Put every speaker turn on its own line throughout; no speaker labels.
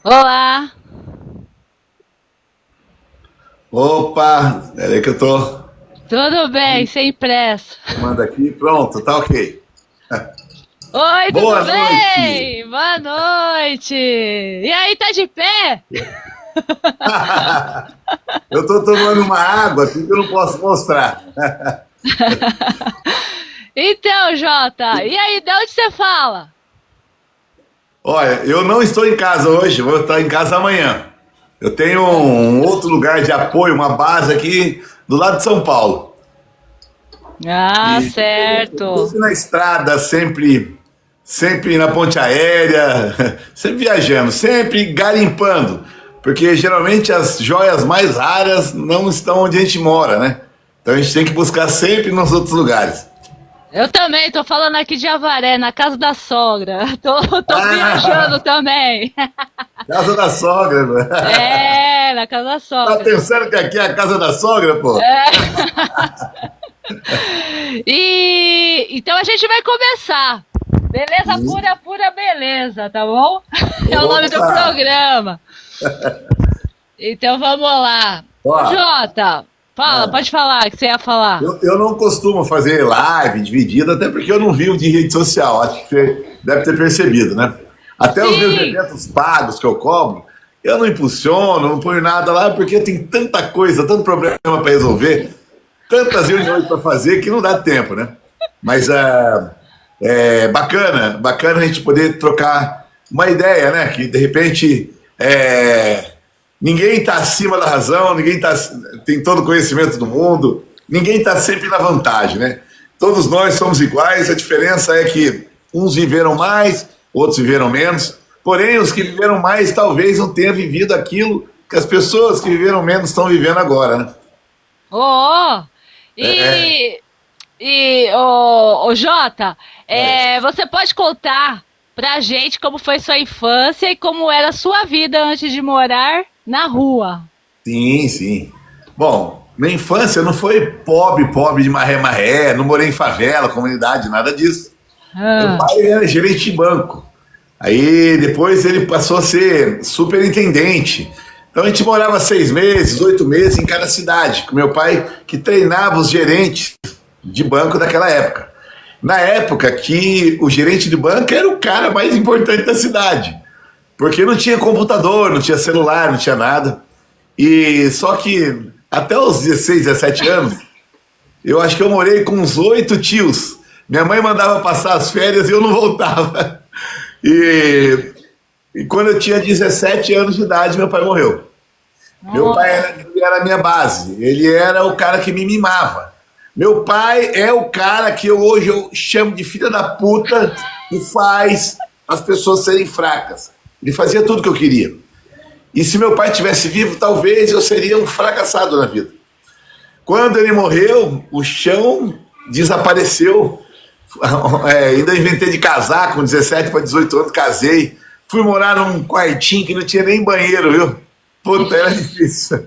Olá,
Opa, peraí que eu tô
tudo bem? Sem pressa.
tomando aqui. Pronto, tá ok.
Oi, tudo
Boa noite!
bem? Boa noite! E aí, tá de pé?
Eu tô tomando uma água aqui que eu não posso mostrar.
Então, Jota, e aí, de onde você fala?
Olha, eu não estou em casa hoje, vou estar em casa amanhã. Eu tenho um outro lugar de apoio, uma base aqui do lado de São Paulo.
Ah,
E
certo.
sempre na estrada, sempre na ponte aérea, sempre viajando, sempre garimpando, porque geralmente as joias mais raras não estão onde a gente mora, né? Então a gente tem que buscar sempre nos outros lugares.
Eu também, tô falando aqui de Avaré, na casa da sogra. Tô
Ah,
viajando também.
casa da sogra, né?
É, na casa da
Tá
sogra.
pensando que aqui é a casa da sogra, pô?
E então a gente vai começar. Beleza pura, pura beleza, tá bom? É o nome do
Opa!
programa. Então vamos lá.
Ó,
Ô Jota, fala,
ah,
pode falar o que você ia falar.
eu não costumo fazer live dividida, até porque eu não vivo de rede social. Acho que você deve ter percebido, né? Até os meus
Sim,
eventos pagos que eu cobro, eu não impulsiono, não ponho nada lá, porque tem tanta coisa, tanto problema para resolver, tantas reuniões para fazer que não dá tempo, né? Mas é bacana a gente poder trocar uma ideia, né? Que de repente ninguém está acima da razão, tem todo o conhecimento do mundo, ninguém está sempre na vantagem, né? Todos nós somos iguais, a diferença é que uns viveram mais, outros viveram menos, porém os que viveram mais talvez não tenham vivido aquilo que as pessoas que viveram menos estão vivendo agora, né?
ô,
É,
e, ô Jota,
é.
você pode contar pra gente como foi sua infância e como era a sua vida antes de morar na rua?
Sim, sim. Bom, minha infância não foi pobre de maré-maré, não morei em favela, comunidade, nada disso. Meu
Ah,
pai era gerente de banco. Aí depois ele passou a ser superintendente. Então a gente morava 6 meses, 8 meses em cada cidade, com meu pai que treinava os gerentes de banco daquela época. Na época que o gerente de banco era o cara mais importante da cidade, porque não tinha computador, não tinha celular, não tinha nada. E só que até os 16, 17 anos, eu acho que eu morei com uns 8 tios. Minha mãe mandava passar as férias e eu não voltava. E, e quando eu tinha 17 anos de idade, meu pai morreu. Meu pai
nossa.
era a minha base, ele era o cara que me mimava. Meu pai é o cara que hoje eu chamo de filha da puta e faz as pessoas serem fracas. Ele fazia tudo que eu queria. E se meu pai tivesse vivo, talvez eu seria um fracassado na vida. Quando ele morreu, o chão desapareceu. Ainda inventei de casar com 17 para 18 anos, casei. Fui morar num quartinho que não tinha nem banheiro, viu? Puta, era difícil.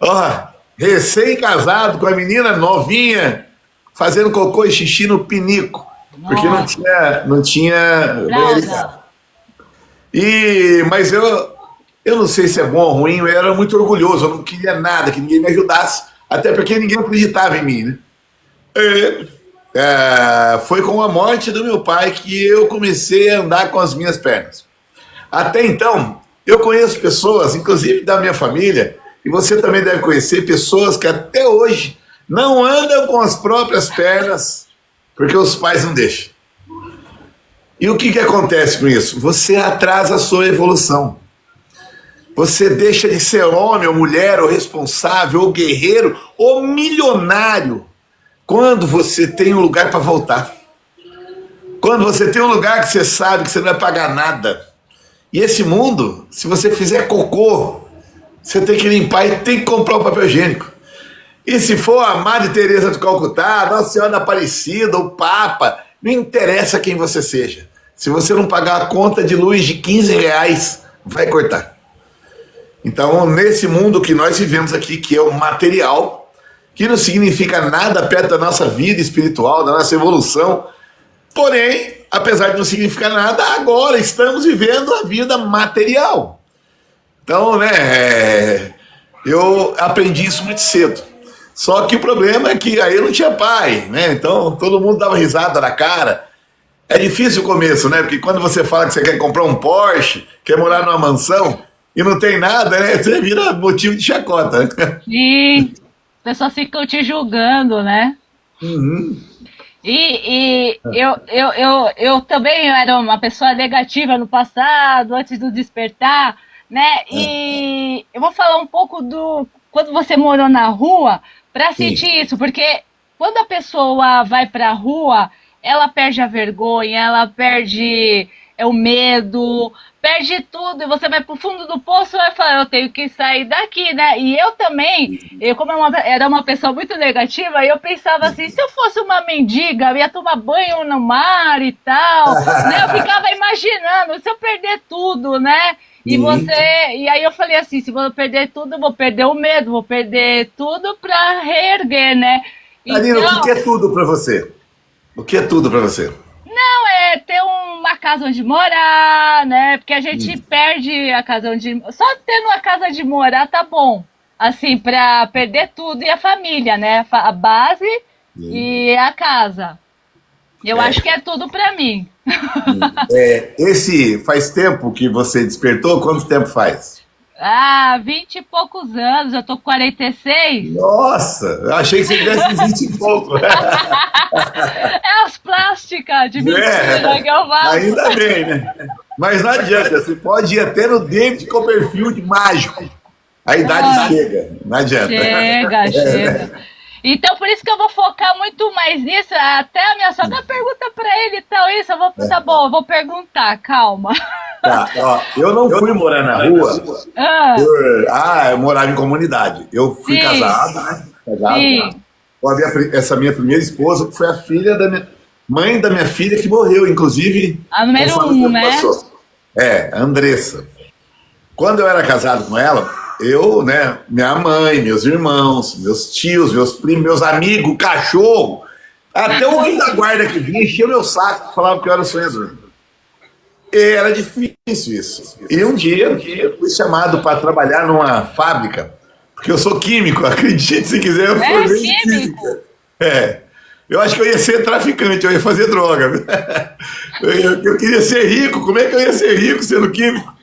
Ó, recém-casado com a menina novinha, fazendo cocô e xixi no pinico, porque não
Nossa,
tinha, não tinha banheiro em casa.
fralda.
Mas eu não sei se é bom ou ruim, eu era muito orgulhoso, eu não queria nada, que ninguém me ajudasse, até porque ninguém acreditava em mim, né? Foi com a morte do meu pai que eu comecei a andar com as minhas pernas. Até então, eu conheço pessoas, inclusive da minha família, e você também deve conhecer pessoas que até hoje não andam com as próprias pernas porque os pais não deixam. E o que acontece com isso? Você atrasa a sua evolução. Você deixa de ser homem ou mulher, ou responsável, ou guerreiro, ou milionário, quando você tem um lugar para voltar. Quando você tem um lugar que você sabe que você não vai pagar nada. E esse mundo, se você fizer cocô, você tem que limpar e tem que comprar o papel higiênico. E se for a Madre Teresa de Calcutá, Nossa Senhora da Aparecida, o Papa, não interessa quem você seja. Se você não pagar a conta de luz de R$ 15, vai cortar. Então, nesse mundo que nós vivemos aqui, que é o material, que não significa nada perto da nossa vida espiritual, da nossa evolução, porém, apesar de não significar nada, agora estamos vivendo a vida material. Então, né, eu aprendi isso muito cedo. Só que o problema é que aí eu não tinha pai, né? Então todo mundo dava risada na cara. É difícil o começo, né? Porque quando você fala que você quer comprar um Porsche, quer morar numa mansão e não tem nada, né? Você vira motivo de chacota, né?
Sim, as pessoas ficam te julgando, né?
Uhum.
Eu também era uma pessoa negativa no passado, antes do despertar, né? E eu vou falar um pouco do quando você morou na rua para sentir isso, porque quando a pessoa vai para a rua, ela perde a vergonha, ela perde o medo, perde tudo, e você vai pro fundo do poço e vai falar, eu tenho que sair daqui, né? E eu também, como era uma pessoa muito negativa, eu pensava assim, se eu fosse uma mendiga, eu ia tomar banho no mar e tal, né? Eu ficava imaginando, se eu perder tudo, né? E aí eu falei assim, se eu perder tudo, eu vou perder o medo, vou perder tudo pra reerguer, né?
Aline, o que é tudo pra você? O que é tudo pra você?
Não, é ter uma casa onde morar, né? Porque a gente perde a casa onde... Só tendo uma casa de morar tá bom. Assim, pra perder tudo e a família, né? A base e a casa. Eu acho que é tudo pra mim.
Esse faz tempo que você despertou? Quanto tempo faz?
20 e poucos anos, eu tô com 46.
Nossa, eu achei que você tivesse 20 e pouco.
É as plásticas de mentira que eu faço.
Ainda bem, né? Mas não adianta, você pode ir até no David Copperfield mágico. A idade chega, não adianta.
Chega. Então, por isso que eu vou focar muito mais nisso. Até a minha sogra pergunta pra ele e tal, isso. Eu vou, tá bom, eu vou perguntar, calma.
Tá, ó, eu não fui morar na rua. Eu morava em comunidade. Eu fui casado, né? Com essa minha primeira esposa, que foi a filha da mãe da minha filha, que morreu, inclusive.
A número 1, né?
A Andressa. Quando eu era casado com ela, eu, né, minha mãe, meus irmãos, meus tios, meus primos, meus amigos, cachorro, até o anjo da guarda que vinha, enchia o meu saco, falava que eu era sonhador. E era difícil isso. E um dia eu fui chamado para trabalhar numa fábrica, porque eu sou químico, acredite se quiser, eu formei em química. Eu acho que eu ia ser traficante, eu ia fazer droga. Eu queria ser rico, como é que eu ia ser rico sendo químico?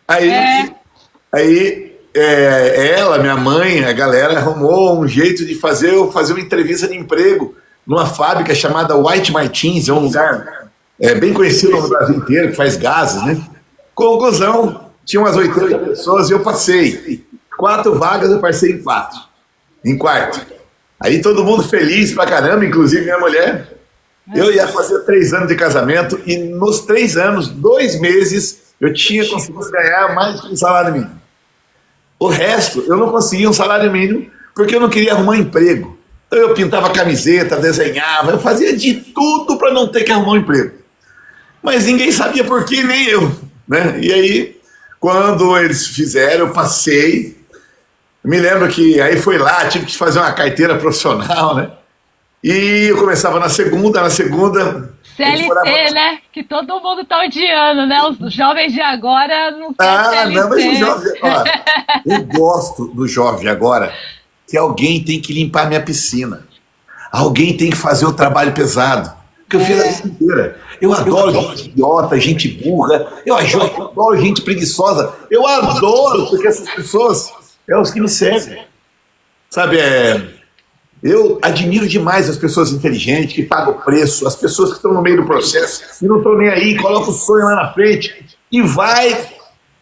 Aí ela, minha mãe, a galera arrumou um jeito de fazer uma entrevista de emprego numa fábrica chamada White Martins, é um lugar bem conhecido no Brasil inteiro, que faz gases, né? Conclusão, tinha umas 80 pessoas e eu passei. 4 vagas, eu passei em quarto. Aí todo mundo feliz pra caramba, inclusive minha mulher. Eu ia fazer 3 anos de casamento e nos 3 anos, 2 meses, eu tinha conseguido ganhar mais que um salário mínimo. O resto, eu não conseguia um salário mínimo porque eu não queria arrumar emprego. Então eu pintava camiseta, desenhava, eu fazia de tudo para não ter que arrumar um emprego. Mas ninguém sabia por quê, nem eu, né? E aí, quando eles fizeram, eu passei. Me lembro que aí foi lá, tive que fazer uma carteira profissional, né? E eu começava na segunda.
CLT, né? Que todo mundo tá odiando, né? Os jovens de agora não querem CLT.
Não, mas os jovens... eu gosto do jovem agora, que alguém tem que limpar minha piscina. Alguém tem que fazer o trabalho pesado. Que eu fiz a vida inteira. Eu adoro gente idiota, gente burra. Eu adoro gente preguiçosa. Eu adoro, porque essas pessoas são os que me servem. Sabe, eu admiro demais as pessoas inteligentes, que pagam o preço, as pessoas que estão no meio do processo e não estão nem aí, colocam o sonho lá na frente e vai,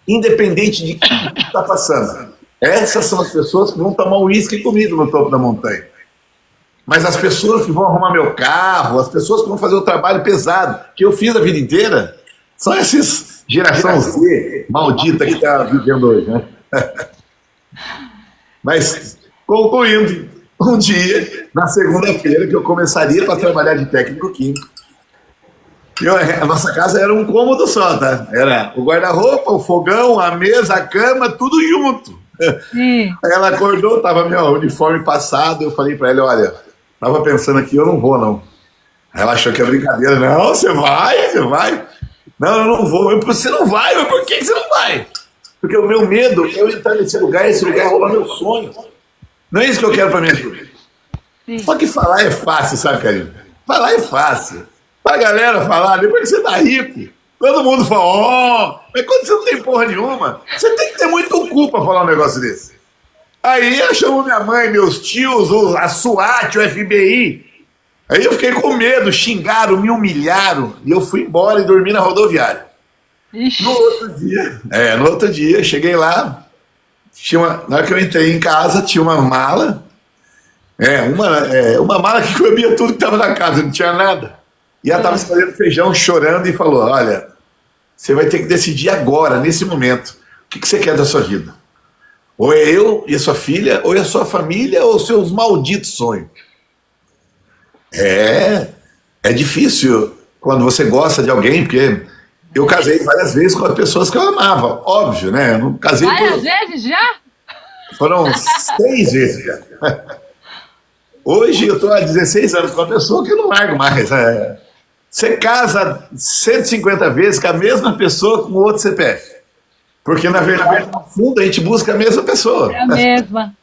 independente de quem está passando. Essas são as pessoas que vão tomar um uísque comigo no topo da montanha. Mas as pessoas que vão arrumar meu carro, as pessoas que vão fazer o trabalho pesado, que eu fiz a vida inteira, são esses geração Z maldita que está vivendo hoje, né? Mas, concluindo, um dia, na segunda-feira, que eu começaria para trabalhar de técnico químico, a nossa casa era um cômodo só, tá? Era o guarda-roupa, o fogão, a mesa, a cama, tudo junto. Aí ela acordou, tava meu uniforme passado, eu falei para ela, olha, tava pensando aqui, eu não vou não. Aí ela achou que era brincadeira, não, você vai. Não, eu não vou. Você não vai, mas por que você não vai? Porque o meu medo é eu entrar nesse lugar e esse lugar roubar meus sonhos. Não é isso que eu quero para minha vida.
Sim.
Só que falar é fácil, sabe, Karine? Falar é fácil. Pra galera falar, depois que você tá rico, todo mundo fala, ó, mas quando você não tem porra nenhuma, você tem que ter muito cu pra falar um negócio desse. Aí eu chamo minha mãe, meus tios, a SWAT, o FBI. Aí eu fiquei com medo, xingaram, me humilharam, e eu fui embora e dormi na rodoviária.
Ixi.
No outro dia, cheguei lá, na hora que eu entrei em casa, tinha uma mala, uma mala que comia tudo que estava na casa, não tinha nada. E ela estava escolhendo feijão, chorando, e falou, olha, você vai ter que decidir agora, nesse momento, o que você quer da sua vida. Ou é eu e a sua filha, ou é a sua família, ou os seus malditos sonhos. É difícil quando você gosta de alguém, porque eu casei várias vezes com as pessoas que eu amava, óbvio, né? Eu não casei
várias vezes já?
Foram 6 vezes já. Hoje eu estou há 16 anos com uma pessoa que eu não largo mais. Você casa 150 vezes com a mesma pessoa com outro CPF. Porque, na verdade, no fundo, a gente busca a mesma pessoa.
É a mesma.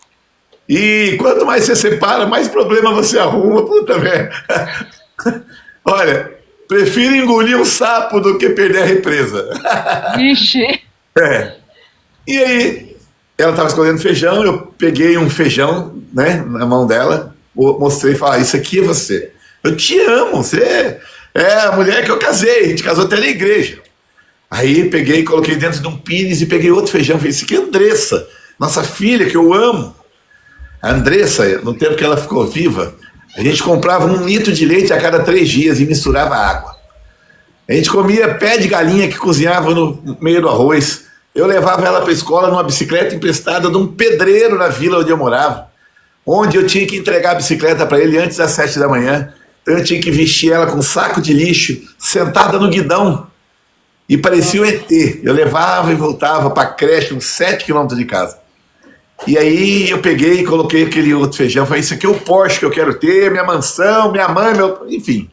E quanto mais você separa, mais problema você arruma. Puta merda. Olha, prefiro engolir um sapo do que perder a represa.
Vixe.
E aí, ela estava escolhendo feijão, eu peguei um feijão, né, na mão dela, mostrei e falei, isso aqui é você. Eu te amo, você é a mulher que eu casei, a gente casou até na igreja. Aí peguei, coloquei dentro de um pires e peguei outro feijão, falei, isso aqui é Andressa, nossa filha, que eu amo. A Andressa, no tempo que ela ficou viva, a gente comprava 1 litro de leite a cada 3 dias e misturava água. A gente comia pé de galinha que cozinhava no meio do arroz. Eu levava ela para a escola numa bicicleta emprestada de um pedreiro na vila onde eu morava, onde eu tinha que entregar a bicicleta para ele antes das 7 da manhã. Então eu tinha que vestir ela com um saco de lixo, sentada no guidão, e parecia um ET. Eu levava e voltava para a creche, uns 7 quilômetros de casa. E aí eu peguei e coloquei aquele outro feijão, falei, isso aqui é o Porsche que eu quero ter, minha mansão, minha mãe, enfim.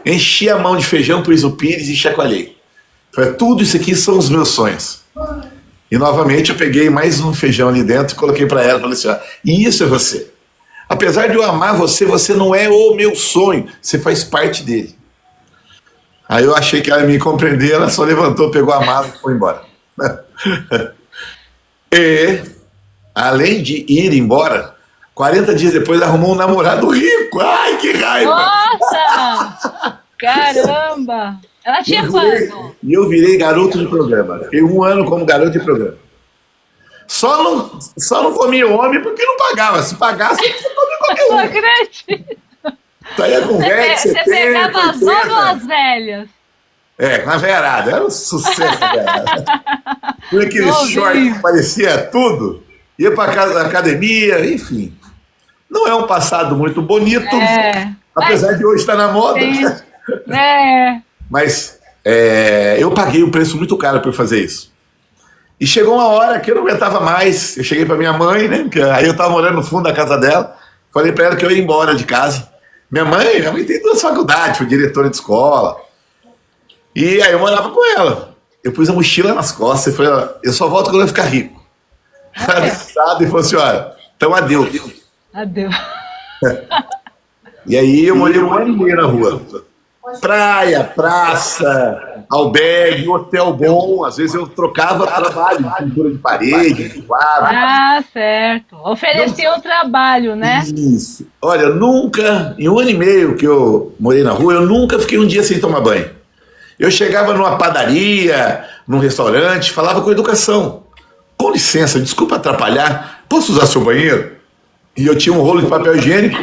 Enchi a mão de feijão, pus o pires e chacoalhei. Falei, tudo isso aqui são os meus sonhos. E novamente eu peguei mais um feijão ali dentro e coloquei para ela, falei assim, ó, e isso é você. Apesar de eu amar você, você não é o meu sonho, você faz parte dele. Aí eu achei que ela ia me compreender, ela só levantou, pegou a mala e foi embora. E, além de ir embora, 40 dias depois arrumou um namorado rico. Ai, que raiva!
Nossa! Caramba! Ela tinha quanto?
E eu virei garoto de programa. Fiquei 1 ano como garoto de programa. Só não comia homem porque não pagava. Se pagasse, você comia qualquer um.
Eu não acredito.
Saía com velho,
Você pegava as novas ou as velhas?
Com a verada. Era um sucesso, verada. Com aquele short que parecia tudo. Ia para a academia, enfim. Não é um passado muito bonito, apesar de hoje estar na moda. Mas eu paguei um preço muito caro por fazer isso. E chegou uma hora que eu não aguentava mais. Eu cheguei para minha mãe, né? Aí eu estava morando no fundo da casa dela. Falei para ela que eu ia embora de casa. Minha mãe tem 2 faculdades, foi diretora de escola. E aí eu morava com ela. Eu pus a mochila nas costas e falei, ó, eu só volto quando eu ficar rico. Ela sabe e falou assim, olha, então adeus.
Adeus.
E aí eu morei 1 ano e meio na rua. Praia, praça, albergue, hotel bom. Às vezes eu trocava trabalho de pintura de parede, de quadro.
Ah, certo. Oferecia o trabalho, né?
Isso. Olha, nunca, em 1 ano e meio que eu morei na rua, eu nunca fiquei um dia sem tomar banho. Eu chegava numa padaria, num restaurante, falava com educação. Com licença, desculpa atrapalhar, posso usar seu banheiro? E eu tinha um rolo de papel higiênico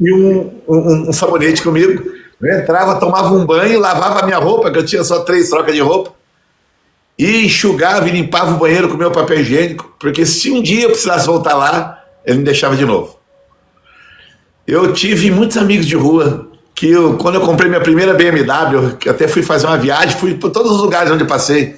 e um sabonete comigo. Eu entrava, tomava um banho, lavava a minha roupa, que eu tinha só 3 trocas de roupa, e enxugava e limpava o banheiro com o meu papel higiênico, porque se um dia eu precisasse voltar lá, ele me deixava de novo. Eu tive muitos amigos de rua, que quando eu comprei minha primeira BMW, que até fui fazer uma viagem, fui por todos os lugares onde eu passei,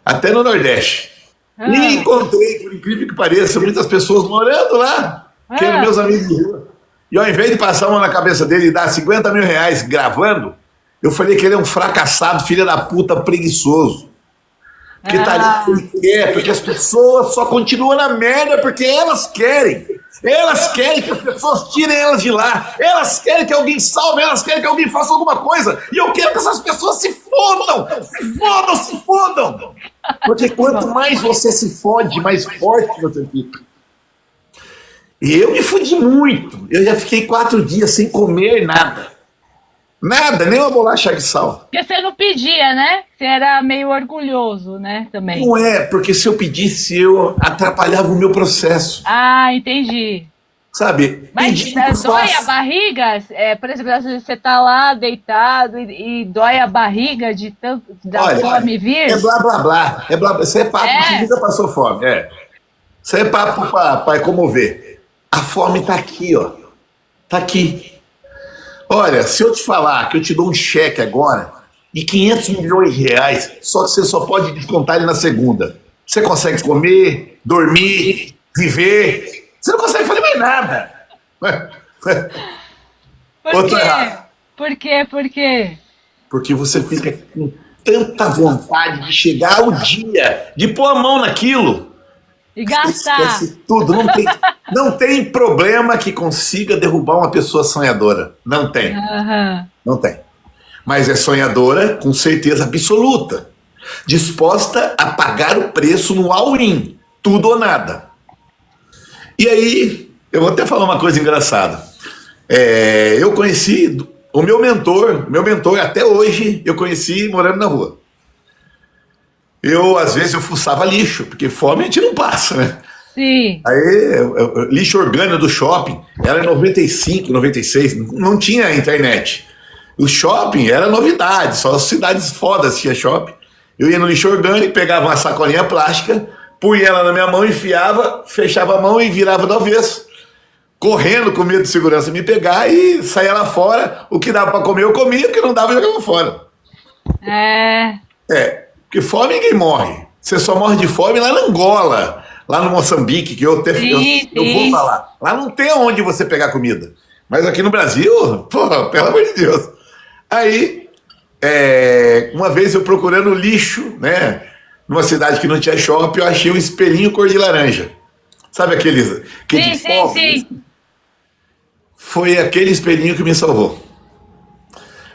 até no Nordeste. E encontrei, por incrível que pareça, muitas pessoas morando lá, que eram meus amigos de rua. E ao invés de passar uma na cabeça dele e dar 50 mil reais gravando, eu falei que ele é um fracassado, filho da puta, preguiçoso. Que tá ali porque ele quer, porque as pessoas só continuam na merda porque elas querem. Elas querem que as pessoas tirem elas de lá. Elas querem que alguém salve, elas querem que alguém faça alguma coisa. E eu quero que essas pessoas se fodam! Se fodam, se fodam! Porque quanto mais você se fode, mais forte você fica. E eu me fudi muito. Eu já fiquei 4 dias sem comer nada. Nada, nem uma bolacha de sal.
Porque você não pedia, né? Você era meio orgulhoso, né? Também.
Não é, porque se eu pedisse, eu atrapalhava o meu processo.
Ah, entendi.
Sabe?
Mas
Pedir muito
dói a
fácil.
barriga? Por exemplo, às vezes você tá lá deitado e dói a barriga de tanto da
Olha,
fome vir?
é blá blá blá. É blá blá. Isso é papo que nunca passou fome. É. Isso é papo para comover. A fome tá aqui, ó. Tá aqui. Olha, se eu te falar que eu te dou um cheque agora de 500 milhões de reais, só que você só pode descontar ele na segunda. Você consegue comer, dormir, viver. Você não consegue fazer mais nada.
Por quê? Por quê? Por quê?
Porque você fica com tanta vontade de chegar ao dia, de pôr a mão naquilo.
E gastar.
Esquece tudo. Não tem problema que consiga derrubar uma pessoa sonhadora. Não tem.
Uhum.
Não tem. Mas é sonhadora com certeza absoluta. Disposta a pagar o preço no all-in. Tudo ou nada. E aí, eu vou até falar uma coisa engraçada. Eu conheci o meu mentor até hoje, eu conheci morando na rua. Às vezes, eu fuçava lixo, porque fome a gente não passa, né?
Sim.
Aí, lixo orgânico do shopping, era em 95, 96, não tinha internet. O shopping era novidade, só as cidades fodas tinha shopping. Eu ia no lixo orgânico, pegava uma sacolinha plástica, punha ela na minha mão, enfiava, fechava a mão e virava do avesso. Correndo com medo de segurança me pegar e saía lá fora. O que dava para comer eu comia, o que não dava eu jogava fora. Porque fome ninguém morre. Você só morre de fome lá na Angola, lá no Moçambique, que eu vou falar. Lá não tem onde você pegar comida. Mas aqui no Brasil, porra, pelo amor de Deus. Aí, uma vez eu procurando lixo, né, numa cidade que não tinha shopping, eu achei um espelhinho cor de laranja. Sabe aqueles
Sim.
Foi aquele espelhinho que me salvou.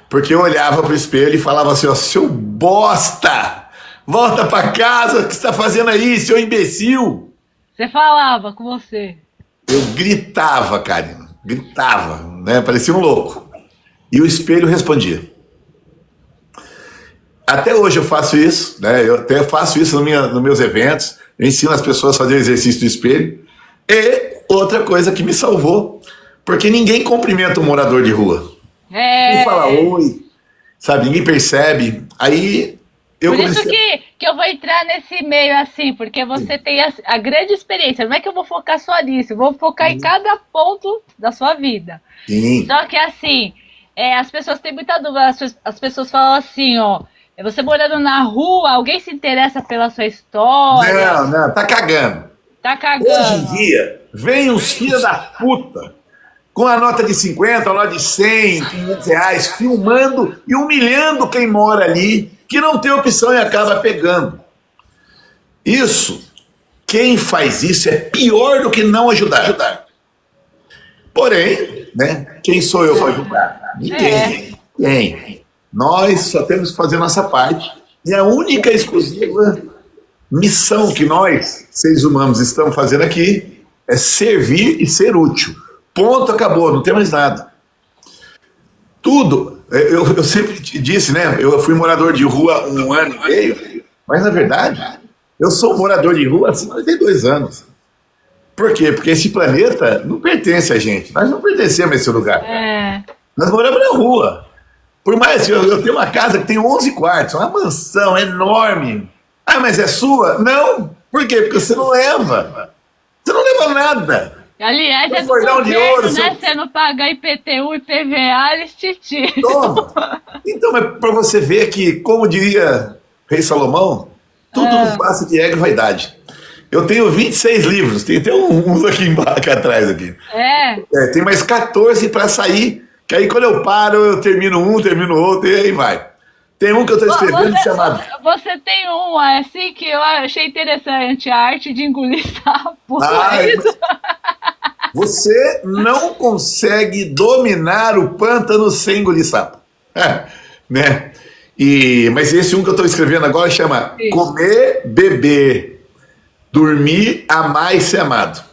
Porque eu olhava pro espelho e falava assim, ó, seu bosta! Volta pra casa, o que você tá fazendo aí, seu imbecil?
Você falava com você.
Eu gritava, Karina. Gritava, né? Parecia um louco. E o espelho respondia. Até hoje eu faço isso, né? Eu até faço isso nos meus eventos. Eu ensino as pessoas a fazer o exercício do espelho. E outra coisa que me salvou, porque ninguém cumprimenta um morador de rua. Ninguém fala oi, sabe? Ninguém percebe. Aí eu
Por isso que eu vou entrar nesse meio assim, porque você tem a grande experiência. Não é que eu vou focar só nisso, eu vou focar em cada ponto da sua vida.
Sim.
Só que assim, as pessoas têm muita dúvida. As pessoas falam assim, ó, você morando na rua, alguém se interessa pela sua história?
Não, tá cagando.
Tá cagando.
Hoje em dia, vem os filhos da puta com a nota de 50, a nota de 100, 500 reais, filmando e humilhando quem mora ali, que não tem opção e acaba pegando. Quem faz isso é pior do que não ajudar. Porém, né, quem sou eu para ajudar? Ninguém. Nós só temos que fazer a nossa parte. E a única exclusiva missão que nós, seres humanos, estamos fazendo aqui é servir e ser útil. Ponto, acabou, não tem mais nada. Tudo, eu sempre disse, né? Eu fui morador de rua 1 ano e meio, mas na verdade, eu sou morador de rua há 52 anos. Por quê? Porque esse planeta não pertence a gente. Nós não pertencemos a esse lugar. Nós moramos na rua. Por mais que eu tenho uma casa que tem 11 quartos, uma mansão enorme. Ah, mas é sua? Não. Por quê? Porque você não leva. Você não leva nada.
Aliás, é do governo, né? Você não paga IPTU, IPVA, eles te tiram.
Toma. Então, mas para você ver que, como diria Rei Salomão, tudo não passa de ego e vaidade. Eu tenho 26 livros, tem até uns aqui embaixo, aqui atrás. Aqui. Tem mais 14 para sair, que aí quando eu paro, eu termino um, termino outro, e aí vai. Tem um que eu estou escrevendo chamado...
Você tem um assim que eu achei interessante, a arte de engolir sapo.
Você não consegue dominar o pântano sem engolir sapo. Né? Mas esse um que eu estou escrevendo agora chama Comer, Beber, Dormir, Amar e Ser Amado.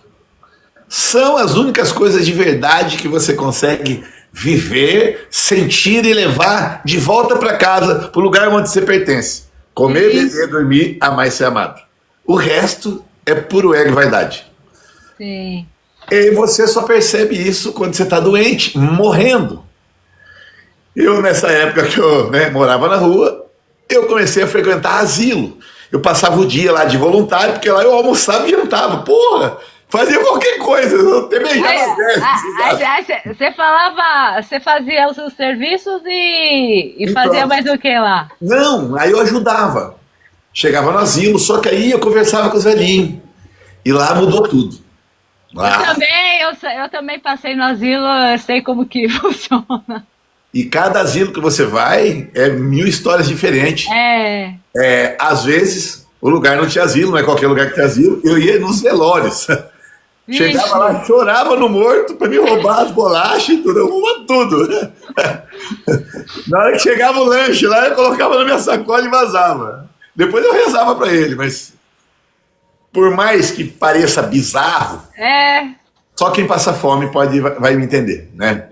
São as únicas coisas de verdade que você consegue viver, sentir e levar de volta para casa, para o lugar onde você pertence. Comer, beber, dormir, amar e ser amado. O resto é puro ego e vaidade.
Sim.
E você só percebe isso quando você está doente, morrendo. Eu, nessa época que eu morava na rua, eu comecei a frequentar asilo. Eu passava o dia lá de voluntário, porque lá eu almoçava e jantava. Porra! Fazia qualquer coisa, eu até beijava as velhas.
Você fazia os seus serviços e fazia mais o que lá?
Não, aí eu ajudava. Chegava no asilo, só que aí eu conversava com os velhinhos. E lá mudou tudo. Lá.
Eu também passei no asilo, eu sei como que funciona.
E cada asilo que você vai é 1000 histórias diferentes. Às vezes, o lugar não tinha asilo, não é qualquer lugar que tinha asilo. Eu ia nos velórios. Chegava lá, chorava no morto para me roubar as bolachas e tudo. Na hora que chegava o lanche lá, eu colocava na minha sacola e vazava. Depois eu rezava para ele, mas por mais que pareça bizarro, só quem passa fome vai me entender, né?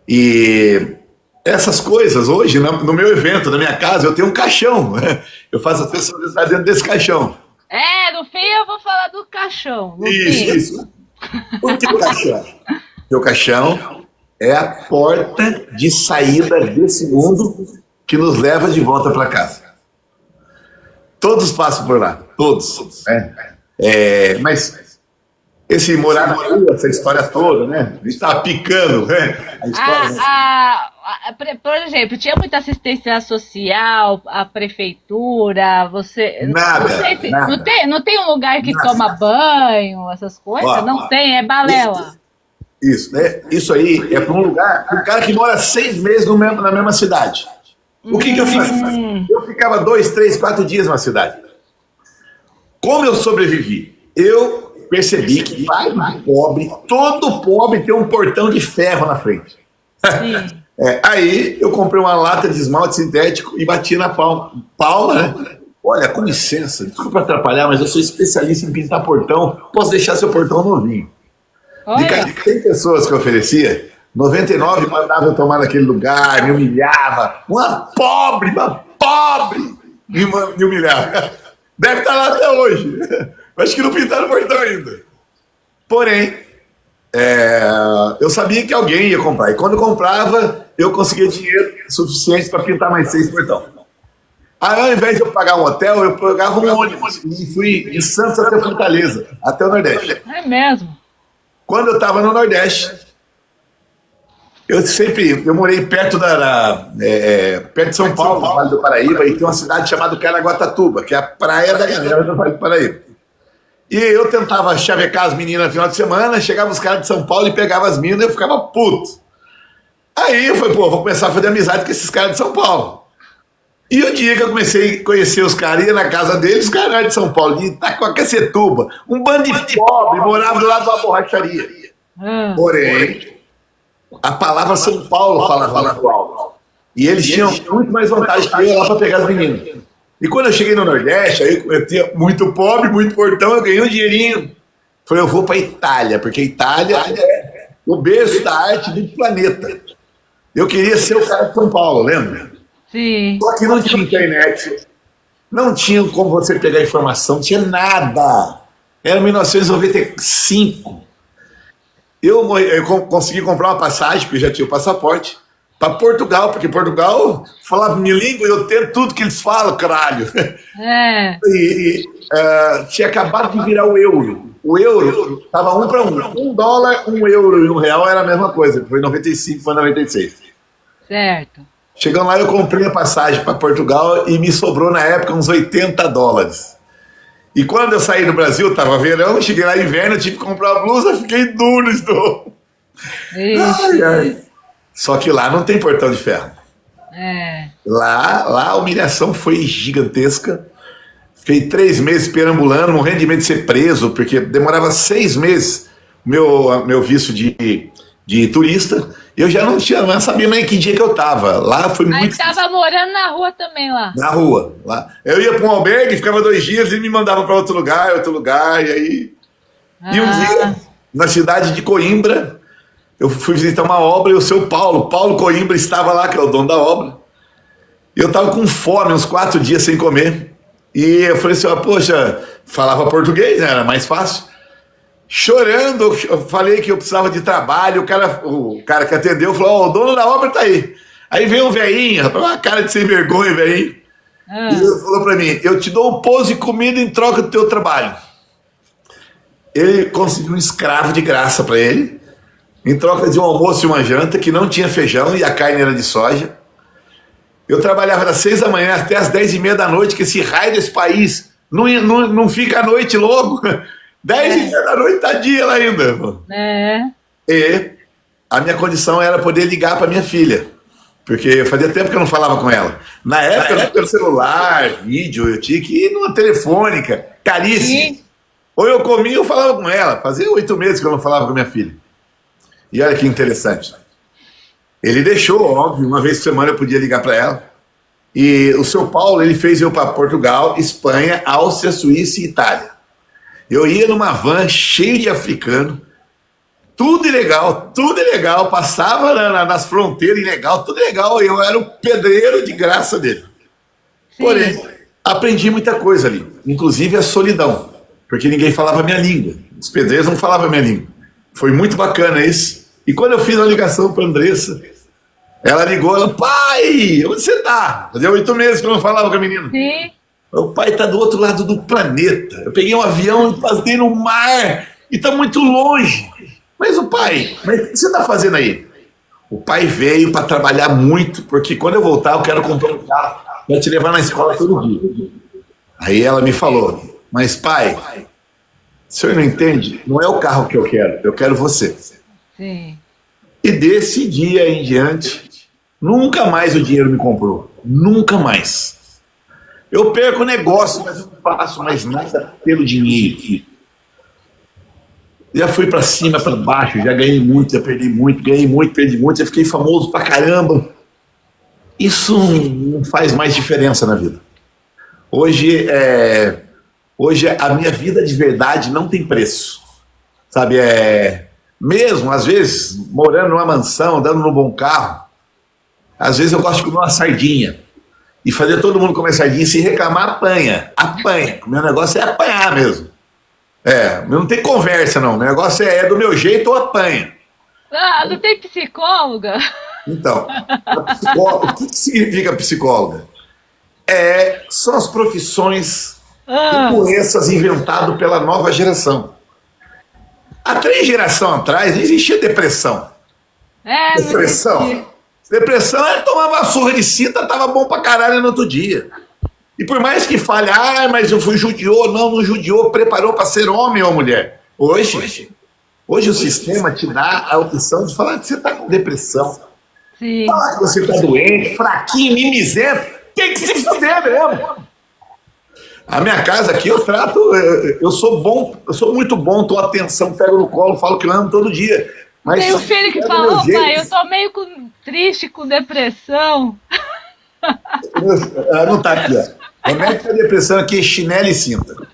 E essas coisas, hoje, no meu evento, na minha casa, eu tenho um caixão. Eu faço as pessoas estar dentro desse caixão.
No fim eu vou falar do caixão.
Isso. Por que o caixão? Porque o caixão é a porta de saída desse mundo que nos leva de volta para casa. Todos passam por lá, todos. Mas esse morar na rua, essa história toda, né? A gente estava picando, né? A história,
por exemplo, tinha muita assistência social, a prefeitura, você...
Nada.
Não tem um lugar que toma banho, essas coisas? Não tem, é balela.
Isso, né? Isso aí é para um lugar, um cara que mora 6 meses na mesma cidade. O que eu fiz? Eu ficava 2, 3, 4 dias na cidade. Como eu sobrevivi? Eu percebi que todo pobre tem um portão de ferro na frente. Aí eu comprei uma lata de esmalte sintético e bati na palma, né? Olha, com licença, desculpa atrapalhar, mas eu sou especialista em pintar portão, posso deixar seu portão novinho. De cada 100 pessoas que eu oferecia, 99 mandavam eu tomar naquele lugar, me humilhava. Uma pobre me humilhava. Deve estar lá até hoje. Acho que não pintaram o portão ainda. Porém, eu sabia que alguém ia comprar. E quando comprava, eu conseguia dinheiro suficiente para pintar mais 6 portão. Aí, ao invés de eu pagar um hotel, eu pagava um ônibus. E fui de Santos até Fortaleza, até o Nordeste.
É mesmo?
Quando eu estava no Nordeste, eu morei perto perto de São Paulo, no Vale do Paraíba, e tem uma cidade chamada Caraguatatuba, que é a praia da galera do Vale do Paraíba. E eu tentava chavecar as meninas no final de semana, chegava os caras de São Paulo e pegava as meninas e eu ficava puto. Aí eu falei, vou começar a fazer amizade com esses caras de São Paulo. E o dia que eu comecei a conhecer os caras, ia na casa deles, os caras eram de São Paulo, de Itacoaquecetuba, um bando de pobre, morava do lado de uma borracharia. Porém, a palavra São Paulo falava muito alto. E eles tinham muito mais vantagem que eu lá para pegar as meninas. E quando eu cheguei no Nordeste, aí eu tinha muito pobre, muito portão, eu ganhei um dinheirinho. Falei, eu vou para Itália, porque Itália é o berço da arte do planeta. Eu queria ser o cara de São Paulo, lembra?
Sim.
Só que não tinha internet, não tinha como você pegar informação, não tinha nada. Era 1995. Eu consegui comprar uma passagem, porque já tinha o passaporte, para Portugal, porque Portugal falava minha língua e eu tenho tudo que eles falam, caralho. Tinha acabado de virar o euro. O euro estava 1 para 1. $1, €1 e R$1 era a mesma coisa. Foi 95, foi 96.
Certo.
Chegando lá, eu comprei a passagem para Portugal e me sobrou na época uns $80. E quando eu saí do Brasil, estava verão, cheguei lá inverno, tive que comprar uma blusa, fiquei duro, estou. Ai. Só que lá não tem portão de ferro.
É.
Lá a humilhação foi gigantesca. Fiquei 3 meses perambulando, morrendo de medo de ser preso, porque demorava 6 meses meu visto de turista. Eu já não sabia nem que dia que eu estava. Lá foi
Aí
muito
tava morando na rua também lá.
na rua. Lá. Eu ia para um albergue, ficava 2 dias e me mandava para outro lugar, e aí. E um
Ah,
dia, na cidade de Coimbra, eu fui visitar uma obra e o seu Paulo Coimbra, estava lá, que é o dono da obra. E eu estava com fome, uns 4 dias sem comer. E eu falei assim, ó, poxa, falava português, né, era mais fácil. Chorando, eu falei que eu precisava de trabalho. O cara que atendeu falou: Ó, o dono da obra tá aí. Aí veio um velhinho, rapaz, uma cara de sem vergonha, velhinho. E
ah,
ele falou pra mim: Eu te dou um pouso e comida em troca do teu trabalho. Ele conseguiu um escravo de graça pra ele, em troca de um almoço e uma janta, que não tinha feijão e a carne era de soja. Eu trabalhava das 6 da manhã até as 10h30 da noite, que esse raio desse país não fica à noite logo. 10h30 da noite tá dia lá ainda. Pô.
é.
E a minha condição era poder ligar para minha filha, porque fazia tempo que eu não falava com ela. Na época, não tinha celular, vídeo, eu tinha que ir numa telefônica, caríssima.
Sim.
Ou eu comia ou falava com ela. Fazia 8 meses que eu não falava com minha filha. E olha que interessante. Ele deixou, óbvio, uma vez por semana eu podia ligar para ela. E o seu Paulo, ele fez eu para Portugal, Espanha, Áustria, Suíça e Itália. Eu ia numa van cheia de africano, tudo ilegal, passava nas fronteiras ilegal, tudo legal, eu era o pedreiro de graça dele.
Sim.
Porém, aprendi muita coisa ali, inclusive a solidão, porque ninguém falava a minha língua, os pedreiros não falavam a minha língua. Foi muito bacana isso. E quando eu fiz a ligação para a Andressa, ela ligou, ela: pai, onde você tá? Fazia 8 meses que eu não falava com a menina.
Sim.
O pai está do outro lado do planeta. Eu peguei um avião e passei no mar e está muito longe. Mas o pai, mas o que você está fazendo aí? O pai veio para trabalhar muito, porque quando eu voltar eu quero comprar um carro para te levar na escola todo dia. Aí ela me falou: mas pai, o senhor não entende? Não é o carro que eu quero você.
Sim.
E desse dia em diante, nunca mais o dinheiro me comprou. Nunca mais. Eu perco o negócio, mas eu não faço mais nada pelo dinheiro. Já fui pra cima, pra baixo, já ganhei muito, já perdi muito, ganhei muito, perdi muito, já fiquei famoso pra caramba. Isso não faz mais diferença na vida. Hoje a minha vida de verdade não tem preço. Sabe, mesmo, às vezes, morando numa mansão, andando num bom carro, às vezes eu gosto de comer uma sardinha. E fazer todo mundo comer sardinha e se reclamar, apanha. Apanha. O meu negócio é apanhar mesmo. Não tem conversa, não. O meu negócio é do meu jeito ou apanha.
Ah, não tem psicóloga?
Então, o que significa psicóloga? São as profissões e doenças inventadas pela nova geração. Há 3 gerações atrás não existia depressão. Depressão é tomar uma surra de cinta, tava bom pra caralho no outro dia. E por mais que fale, mas eu fui judiou, não judiou, preparou para ser homem ou mulher. Hoje o sistema te dá a opção de falar que você tá com depressão.
Sim.
Falar que você tá doente, fraquinho, mimizento. Tem que se fuder mesmo. A minha casa aqui eu trato, eu sou bom, eu sou muito bom, tô atenção, pego no colo, falo que eu amo todo dia. Mas
tem um filho que fala: pai, eu tô meio triste, com depressão.
Não tá aqui, ó. Remédio para depressão aqui é chinelo e cinta.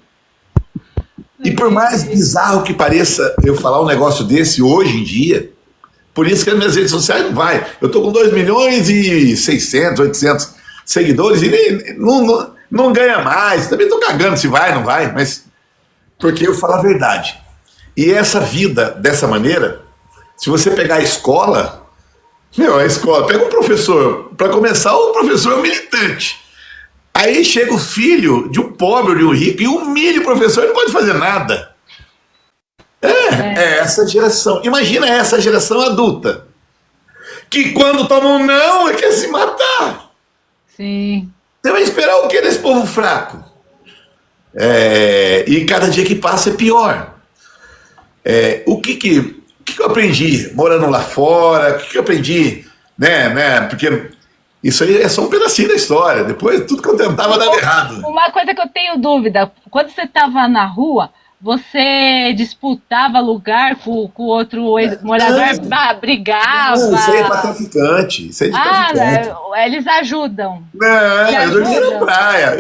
E por mais bizarro que pareça eu falar um negócio desse hoje em dia, por isso que as minhas redes sociais não vai. Eu tô com 2.600.000, 800 seguidores e não ganha mais. Também tô cagando se vai, não vai, mas porque eu falo a verdade. E essa vida dessa maneira, se você pegar a escola, a escola, pega um professor, para começar, o professor é um militante. Aí chega o filho de um pobre ou de um rico e humilha o professor e não pode fazer nada. É essa geração. Imagina essa geração adulta, que quando toma um não, quer se matar.
Sim.
Você vai esperar o que desse povo fraco? E cada dia que passa é pior. O que eu aprendi morando lá fora? O que eu aprendi, né? Porque Isso aí é só um pedacinho da história. Depois, tudo que eu tentava dava errado.
Uma coisa que eu tenho dúvida, quando você estava na rua, você disputava lugar com o outro morador, brigava?
Não, isso aí é pra traficante. Isso aí é de traficante.
Eles ajudam.
Não,
Te
eu dormia na
ajudam?
praia.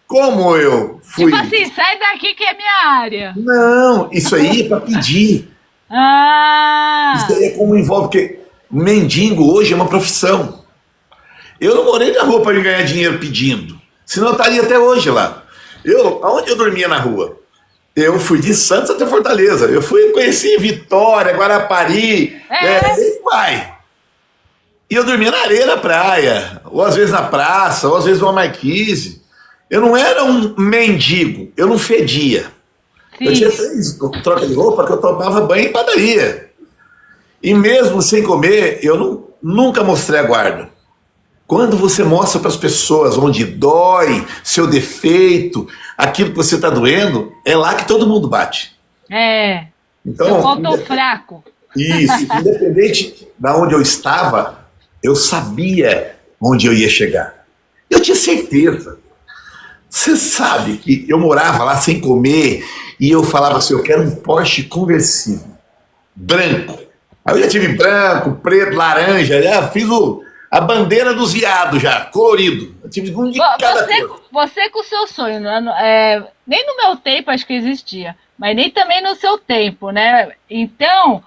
Como eu fui?
Tipo assim, sai daqui que é minha área.
Não, isso aí é pra pedir. Isso
Ah,
aí é como envolve, porque mendigo hoje é uma profissão. Eu não morei na rua para ganhar dinheiro pedindo. Senão eu estaria até hoje lá. Aonde eu dormia na rua? Eu fui de Santos até Fortaleza. Eu conheci Vitória, Guarapari, aí vai. E eu dormia na areia da praia, ou às vezes na praça, ou às vezes numa marquise. Eu não era um mendigo, eu não fedia. Eu tinha
sim.
3 trocas de roupa que eu tomava banho em padaria. E mesmo sem comer, eu nunca mostrei a guarda. Quando você mostra para as pessoas onde dói, seu defeito, aquilo que você está doendo, é lá que todo mundo bate.
É.
Então,
Seu ponto fraco.
isso, independente de onde eu estava, eu sabia onde eu ia chegar. Eu tinha certeza. Você sabe que eu morava lá sem comer e eu falava assim, eu quero um Porsche conversível, branco. Aí eu já tive branco, preto, laranja, já fiz a bandeira dos viados já, colorido. Eu tive um de cada cor.
Você com o seu sonho, nem no meu tempo acho que existia, mas nem também no seu tempo, né? Então,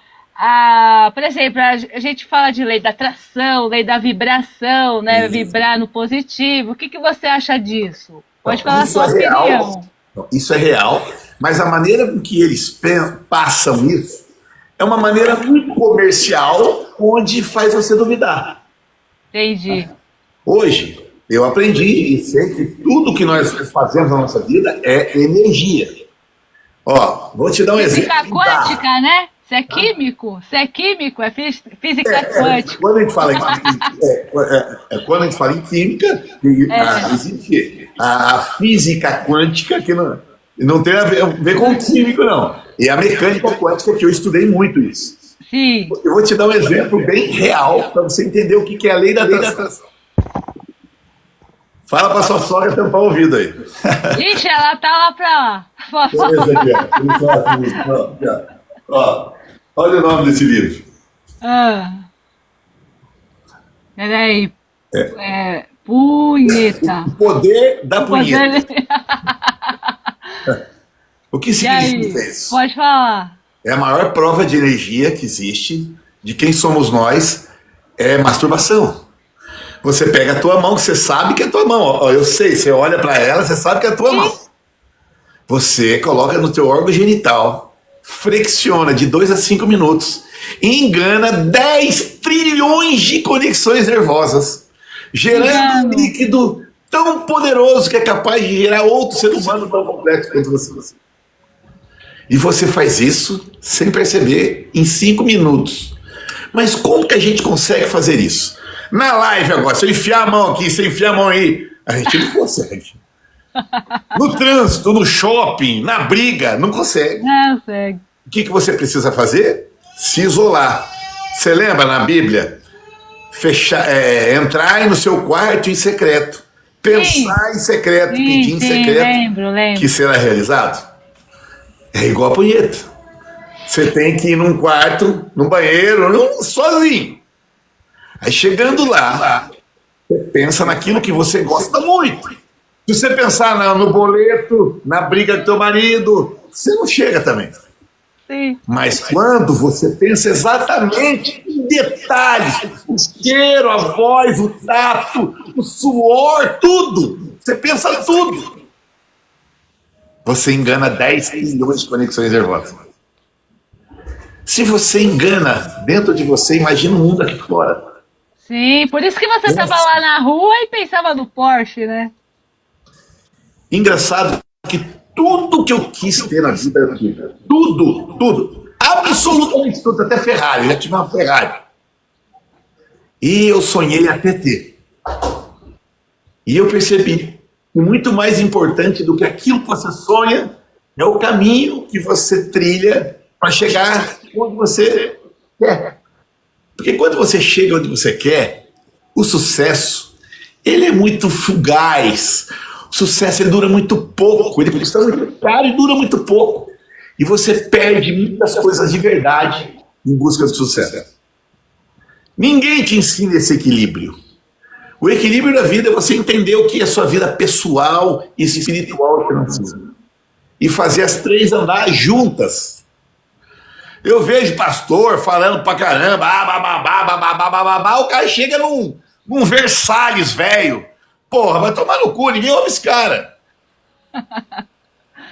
por exemplo, a gente fala de lei da atração, lei da vibração, né?
Isso.
Vibrar no positivo. O que você acha disso? Pode
Não,
falar a
isso
sua
é real.
opinião.
Não, isso é real, mas a maneira com que eles passam isso é uma maneira muito comercial, onde faz você duvidar.
Entendi.
Hoje, eu aprendi e sei que tudo que nós fazemos na nossa vida é energia. Ó, vou te dar um
Física
exemplo.
quântica, né? Você é químico? Você é químico? É física quântica.
Quando a gente fala quando a gente fala em química, existe a física quântica que não tem a ver com químico, não. E a mecânica quântica, que eu estudei muito isso.
Sim.
Eu vou te dar um exemplo bem real para você entender o que é a lei da atração. Fala para sua sogra tampar o ouvido aí.
Ixi, ela tá lá pra lá.
Beleza, aqui, ó. Olha o nome desse livro.
Peraí. Punheta.
O poder da punheta.
Poder-
O que
E aí?
significa isso?
Pode falar.
É a maior prova de energia que existe, de quem somos nós, é masturbação. Você pega a tua mão, que você sabe que é a tua mão. Ó, eu sei, você olha para ela, você sabe que é a tua mão. Você coloca no teu órgão genital, flexiona de 2 a 5 minutos e engana 10 trilhões de conexões nervosas, gerando um
Engano.
líquido tão poderoso que é capaz de gerar outro ser humano tão complexo quanto você. E você faz isso sem perceber em 5 minutos. Mas como que a gente consegue fazer isso? Na live agora, se eu enfiar a mão aqui, se eu enfiar a mão aí, a gente não consegue. No trânsito, no shopping, na briga, não consegue.
Não, segue.
O que você precisa fazer? Se isolar. Você lembra na Bíblia? Entrar no seu quarto em secreto. Pensar em secreto, pedir em secreto,
lembro.
que será realizado. É igual a punheta. Você tem que ir num quarto, num banheiro, sozinho. Aí chegando lá, você pensa naquilo que você gosta muito. Se você pensar no boleto, na briga do teu marido, você não chega também.
Sim.
Mas quando você pensa exatamente em detalhes, o cheiro, a voz, o tato, o suor, tudo, você pensa tudo. Você engana 10 milhões de conexões nervosas. Se você engana dentro de você, imagina o mundo aqui fora.
Sim, por isso que você estava lá na rua e pensava no Porsche, né?
Engraçado que tudo que eu quis ter na vida eu tive. Tudo. Absolutamente tudo, até Ferrari. Eu já tive uma Ferrari. E eu sonhei até ter. E eu percebi que muito mais importante do que aquilo que você sonha é o caminho que você trilha para chegar onde você quer. Porque quando você chega onde você quer, o sucesso ele é muito fugaz. O sucesso ele dura muito pouco, ele custa muito caro e dura muito pouco. E você perde muitas coisas de verdade em busca do sucesso. Ninguém te ensina esse equilíbrio. O equilíbrio da vida é você entender o que é sua vida pessoal e espiritual financeira. E fazer as três andar juntas. Eu vejo pastor falando pra caramba, o cara chega num Versalhes velho. Porra, vai tomar no cu, ninguém ouve esse cara.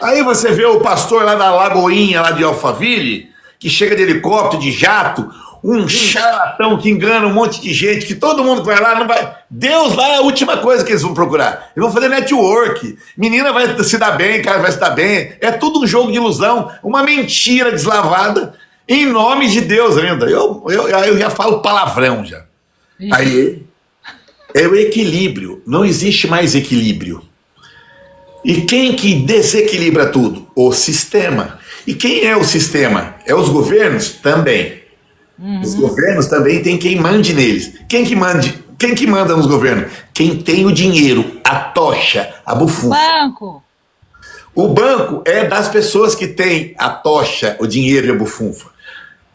Aí você vê o pastor lá da Lagoinha, lá de Alphaville, que chega de helicóptero, de jato, um charlatão que engana um monte de gente, que todo mundo que vai lá não vai... Deus lá é a última coisa que eles vão procurar. Eles vão fazer network. Menina vai se dar bem, cara vai se dar bem. É tudo um jogo de ilusão, uma mentira deslavada, em nome de Deus ainda. Eu já falo palavrão já. Aí é o equilíbrio. Não existe mais equilíbrio. E quem que desequilibra tudo? O sistema. E quem é o sistema? É os governos? Também. Os governos também tem quem mande neles. Quem que manda nos governos? Quem tem o dinheiro, a tocha, a bufunfa.
Banco.
O banco é das pessoas que têm a tocha, o dinheiro e a bufunfa.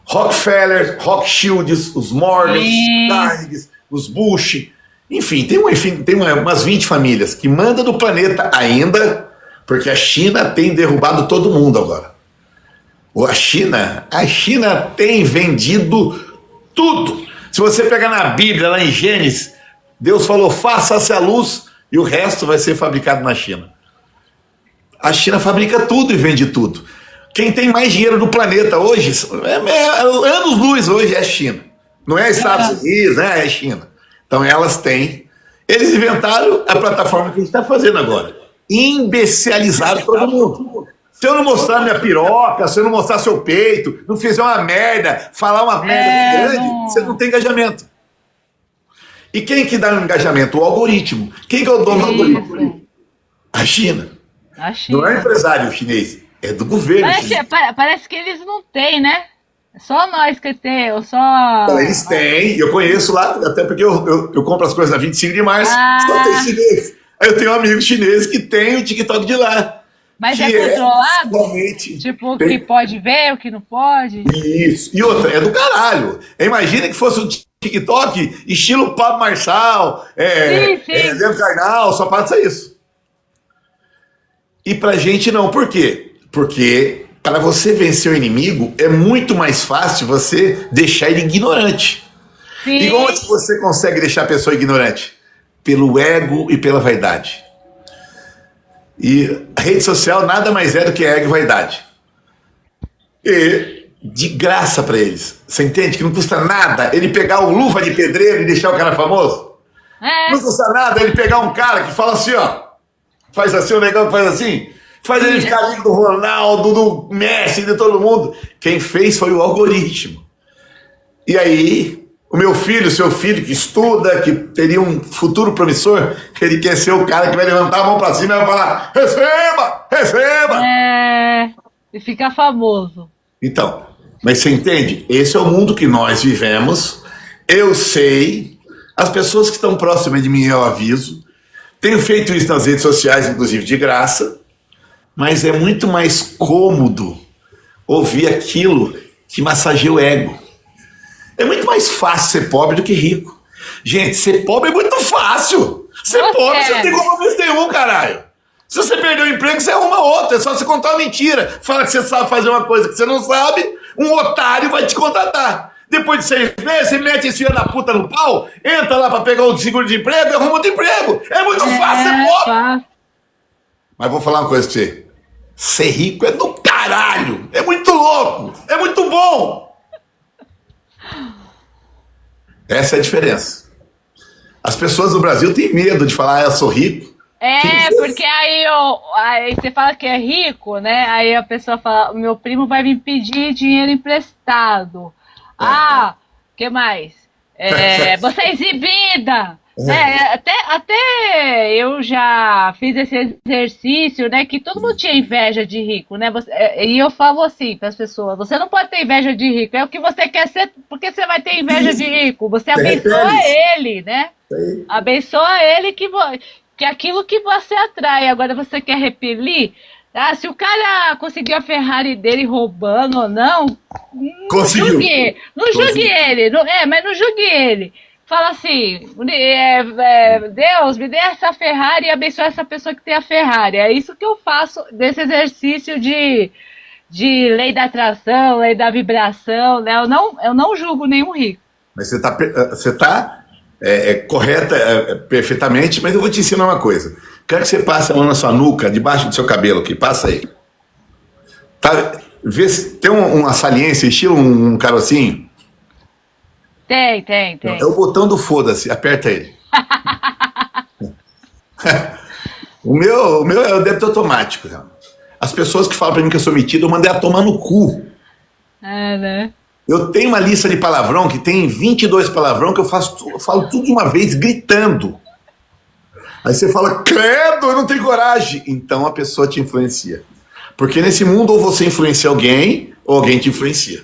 Rockefeller, Rothschilds, os Morgans, os Carnegies, os Bush. Enfim, tem umas 20 famílias que mandam no planeta ainda, porque a China tem derrubado todo mundo agora. A China tem vendido tudo. Se você pegar na Bíblia, lá em Gênesis, Deus falou, faça-se a luz, e o resto vai ser fabricado na China. A China fabrica tudo e vende tudo. Quem tem mais dinheiro no planeta hoje, anos-luz hoje é a China. Não é Estados Unidos, né? É a China. Então elas têm. Eles inventaram a plataforma que a gente está fazendo agora. Imbecilizaram todo mundo. Se eu não mostrar minha piroca, se eu não mostrar seu peito, não fizer uma merda, falar uma merda grande, você não tem engajamento. E quem que dá o engajamento? O algoritmo. Quem que é o dono do algoritmo? A China. Não é o empresário chinês, é do governo.
Parece que eles não têm, né? Só nós que temos, só...
Então, eles têm, eu conheço lá, até porque eu compro as coisas na 25 de março, só tem chinês. Aí eu tenho um amigo chinês que tem o TikTok de lá.
Mas é controlado? Tipo, o que pode ver, o que não pode?
Isso. E outra, é do caralho. Imagina que fosse um TikTok estilo Pablo Marçal, Leandro Carnal, só passa isso. E pra gente não. Por quê? Porque para você vencer o inimigo, é muito mais fácil você deixar ele ignorante.
Sim.
E como você consegue deixar a pessoa ignorante? Pelo ego e pela vaidade. E a rede social nada mais é do que ego e vaidade. E de graça para eles. Você entende que não custa nada ele pegar o luva de pedreiro e deixar o cara famoso? Não custa nada ele pegar um cara que fala assim, ó. Faz assim, o negão faz assim. Faz ele ficar amigo do Ronaldo, do Messi, de todo mundo. Quem fez foi o algoritmo. E aí, o meu filho, seu filho, que estuda, que teria um futuro promissor, ele quer ser o cara que vai levantar a mão pra cima e vai falar, receba, receba.
E ficar famoso.
Então, mas você entende? Esse é o mundo que nós vivemos. Eu sei, as pessoas que estão próximas de mim eu aviso. Tenho feito isso nas redes sociais, inclusive de graça. Mas é muito mais cômodo ouvir aquilo que massageia o ego. É muito mais fácil ser pobre do que rico. Gente, ser pobre é muito fácil. Ser pobre, você não tem compromisso nenhum, caralho. Se você perder o emprego, você arruma outro. É só você contar uma mentira. Fala que você sabe fazer uma coisa que você não sabe, um otário vai te contratar. Depois de 6 meses, você mete esse filho da puta no pau, entra lá pra pegar o seguro de emprego e arruma outro emprego. É muito fácil ser pobre. Mas vou falar uma coisa pra você. Ser rico é do caralho. É muito louco. É muito bom. Essa é a diferença. As pessoas do Brasil têm medo de falar, eu sou rico.
Porque aí você fala que é rico, né? Aí a pessoa fala, meu primo vai me pedir dinheiro emprestado. Que mais? Você é exibida. Até eu já fiz esse exercício, né? Que todo mundo tinha inveja de rico, né? E eu falo assim para as pessoas: você não pode ter inveja de rico, é o que você quer ser, porque você vai ter inveja de rico. Você abençoa ele, né? Abençoa ele que aquilo que você atrai. Agora você quer repelir? Ah, se o cara conseguiu a Ferrari dele roubando ou não,
Conseguiu.
Não julgue ele. Mas não julgue ele. Fala assim, Deus, me dê essa Ferrari e abençoe essa pessoa que tem a Ferrari. É isso que eu faço desse exercício de lei da atração, lei da vibração, né? Eu não julgo nenhum rico.
Mas você tá correta perfeitamente, mas eu vou te ensinar uma coisa. Quero que você passe a mão na sua nuca, debaixo do seu cabelo aqui, passa aí. Tá, vê se tem uma saliência, estilo um carocinho.
Tem.
É o botão do foda-se, aperta ele. O meu é o débito automático. As pessoas que falam pra mim que eu sou metido, eu mandei a tomar no cu.
Né?
Eu tenho uma lista de palavrão que tem 22 palavrão que eu falo tudo de uma vez, gritando. Aí você fala, credo, eu não tenho coragem. Então a pessoa te influencia. Porque nesse mundo ou você influencia alguém, ou alguém te influencia.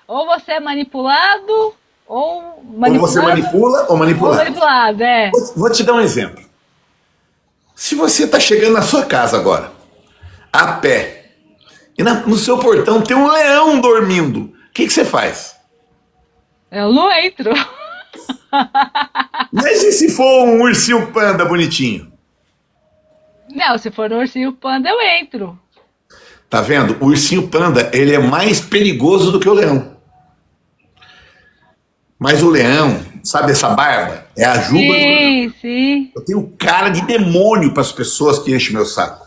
Ou você é manipulado, ou
você manipula ou manipulado.
Ou manipulado,
Vou te dar um exemplo. Se você está chegando na sua casa agora, a pé, e no seu portão tem um leão dormindo, o que você faz?
Eu não entro.
Mas e se for um ursinho panda bonitinho?
Não, se for um ursinho panda, eu entro.
Tá vendo? O ursinho panda, ele é mais perigoso do que o leão. Mas o leão, sabe essa barba? É a juba.
Sim.
Eu tenho cara de demônio para as pessoas que enchem meu saco.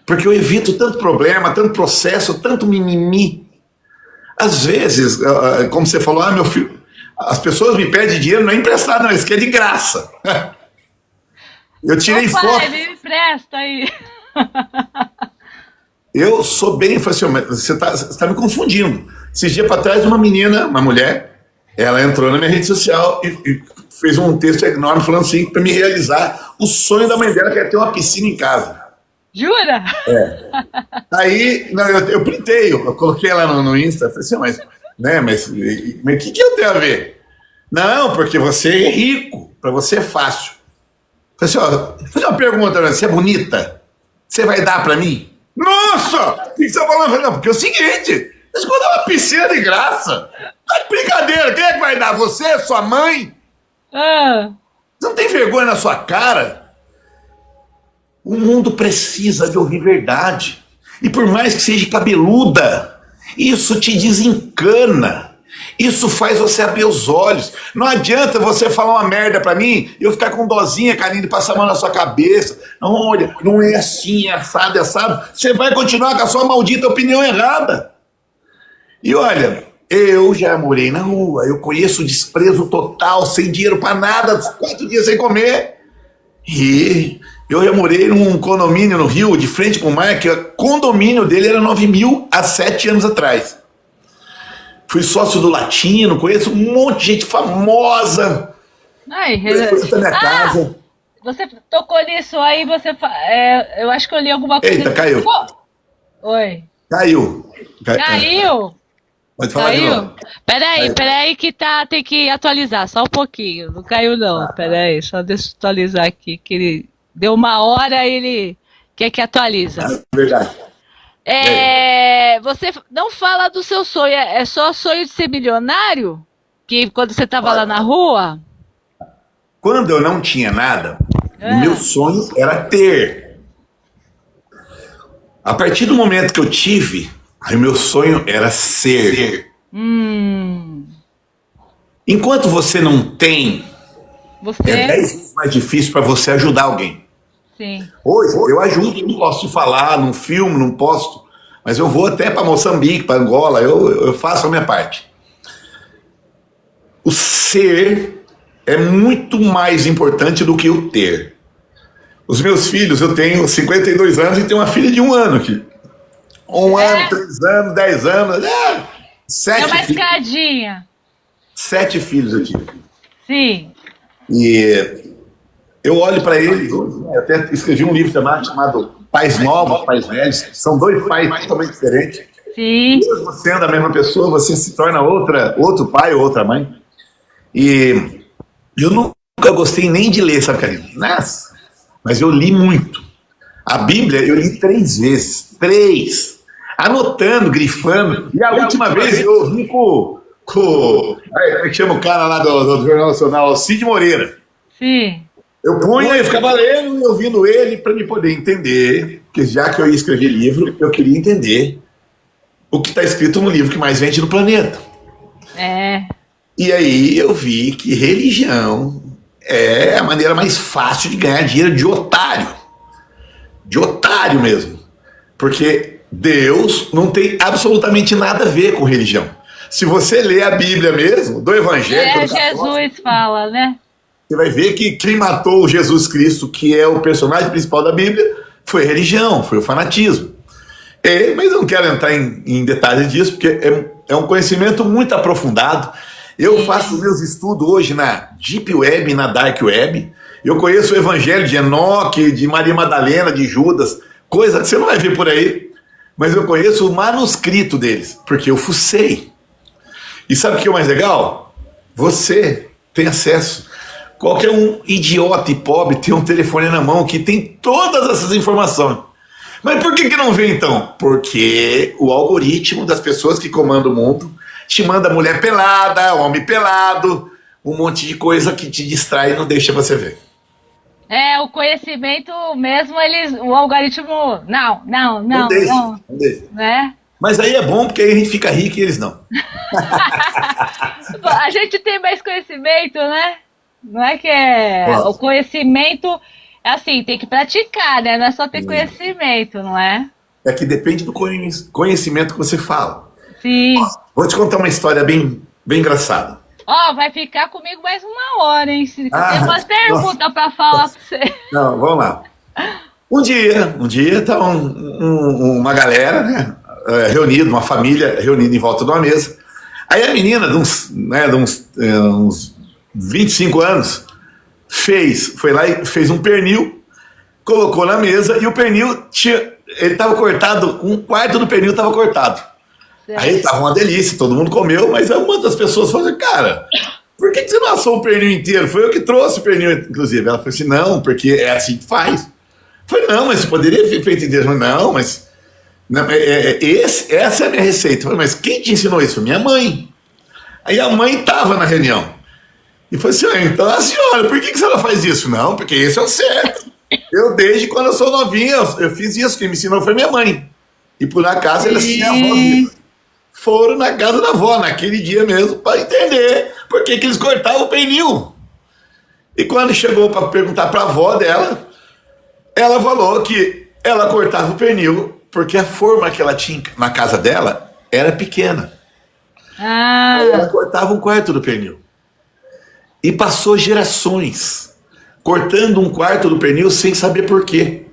Porque eu evito tanto problema, tanto processo, tanto mimimi. Às vezes, como você falou, meu filho, as pessoas me pedem dinheiro, não é emprestado, não, isso aqui é de graça. Eu tirei foto.
Me empresta aí.
Eu sou bem, falei assim, mas você tá me confundindo. Esses dias para trás, uma mulher, ela entrou na minha rede social e fez um texto enorme falando assim, para me realizar o sonho da mãe dela, que é ter uma piscina em casa.
Jura?
Aí, não, eu printei, eu coloquei ela no Insta, falei assim, mas o que eu tenho a ver? Não, porque você é rico, para você é fácil. Falei assim, vou fazer uma pergunta, você é bonita? Você vai dar para mim? Nossa! O que você tá falando? Não, porque é o seguinte, você vão dar uma piscina de graça. Tá de brincadeira, quem é que vai dar? Você, sua mãe? Você não tem vergonha na sua cara? O mundo precisa de ouvir verdade. E por mais que seja cabeluda, isso te desencana. Isso faz você abrir os olhos. Não adianta você falar uma merda pra mim e eu ficar com dozinha, carinho, de passar a mão na sua cabeça. Não, olha, não é assim, é assado, é assado. Você vai continuar com a sua maldita opinião errada. E olha, eu já morei na rua, eu conheço o desprezo total, sem dinheiro pra nada, 4 dias sem comer. E eu já morei num condomínio no Rio, de frente pro mar, que o condomínio dele era 9 mil há 7 anos atrás. Fui sócio do Latino, conheço um monte de gente famosa. Da minha casa.
Você tocou nisso aí, eu acho que eu li alguma coisa.
Eita, caiu.
Oi.
Caiu.
Pode falar de novo. Peraí que tem que atualizar, só um pouquinho. Não caiu não, peraí, só deixa eu atualizar aqui, que ele deu 1 hora e ele quer que atualiza.
Verdade.
Você não fala do seu sonho, é só sonho de ser milionário? Que quando você estava lá na rua?
Quando eu não tinha nada, o meu sonho era ter. A partir do momento que eu tive, aí o meu sonho era ser. Enquanto você não tem, é 10 vezes mais difícil para você ajudar alguém.
Sim.
Hoje eu ajudo, não posso te falar, não filmo, não posto, mas eu vou até para Moçambique, para Angola, eu faço a minha parte. O ser é muito mais importante do que o ter. Os meus filhos, eu tenho 52 anos e tenho uma filha de 1 ano aqui. 1 ano, 3 anos, 10 anos, 7
É uma
filhos.
escadinha.
7 filhos eu tive.
Sim.
E eu olho para eles, eu até escrevi um livro também chamado Pais Novos, Pais Velhos. São 2 pais totalmente diferentes.
Sim.
Mesmo sendo a mesma pessoa, você se torna outro pai ou outra mãe. E eu nunca gostei nem de ler, sabe, Karina? Nossa, mas eu li muito. A Bíblia eu li 3 vezes. 3. Anotando, grifando. E a última vez eu vi como é que chama o cara lá do Jornal Nacional? Cid Moreira.
Sim.
Eu punha e ficava lendo e ouvindo ele para me poder entender, porque já que eu ia escrever livro, eu queria entender o que está escrito no livro que mais vende no planeta.
É.
E aí eu vi que religião é a maneira mais fácil de ganhar dinheiro de otário. De otário mesmo. Porque Deus não tem absolutamente nada a ver com religião. Se você ler a Bíblia mesmo, do Evangelho...
Jesus fala, né?
Você vai ver que quem matou Jesus Cristo, que é o personagem principal da Bíblia, foi a religião, foi o fanatismo. Mas eu não quero entrar em detalhes disso, porque é um conhecimento muito aprofundado. Eu faço meus estudos hoje na Deep Web e na Dark Web. Eu conheço o Evangelho de Enoque, de Maria Madalena, de Judas, coisa que você não vai ver por aí. Mas eu conheço o manuscrito deles, porque eu fucei. E sabe o que é o mais legal? Você tem acesso. Qualquer um idiota e pobre tem um telefone na mão que tem todas essas informações. Mas por que não vê então? Porque o algoritmo das pessoas que comandam o mundo te manda mulher pelada, homem pelado, um monte de coisa que te distrai e não deixa você ver.
O conhecimento mesmo, o algoritmo, não deixa. Né?
Mas aí é bom, porque aí a gente fica rico e eles não.
A gente tem mais conhecimento, né? Não é que o conhecimento, assim, tem que praticar, né? Não é só ter conhecimento, não é?
É que depende do conhecimento que você fala.
Sim.
Vou te contar uma história bem engraçada.
Vai ficar comigo mais 1 hora, hein? Tem umas perguntas para falar para você.
Não, vamos lá. Um dia tá uma galera, né, reunida, uma família reunida em volta de uma mesa. Aí a menina de uns 25 anos foi lá e fez um pernil, colocou na mesa e o pernil ele estava cortado, 1/4 do pernil estava cortado. Aí estava uma delícia, todo mundo comeu, mas uma das pessoas falou assim, cara, por que você não assou o pernil inteiro? Foi eu que trouxe o pernil, inclusive. Ela falou assim, não, porque é assim que faz. Eu falei, não, mas você poderia ter feito inteiro. Falei, não, mas essa é a minha receita. Eu falei, mas quem te ensinou isso? Foi minha mãe. Aí a mãe estava na reunião. E falou assim, então a senhora, por que você não faz isso? Não, porque esse é o certo. Eu, desde quando eu sou novinha, eu fiz isso, quem me ensinou foi minha mãe. E por acaso ela tinha a avó viva. Foram na casa da avó, naquele dia mesmo, para entender por que eles cortavam o pernil. E quando chegou para perguntar para a avó dela, ela falou que ela cortava o pernil porque a forma que ela tinha na casa dela era pequena. Aí ela cortava 1/4 do pernil. E passou gerações cortando 1/4 do pernil sem saber por quê.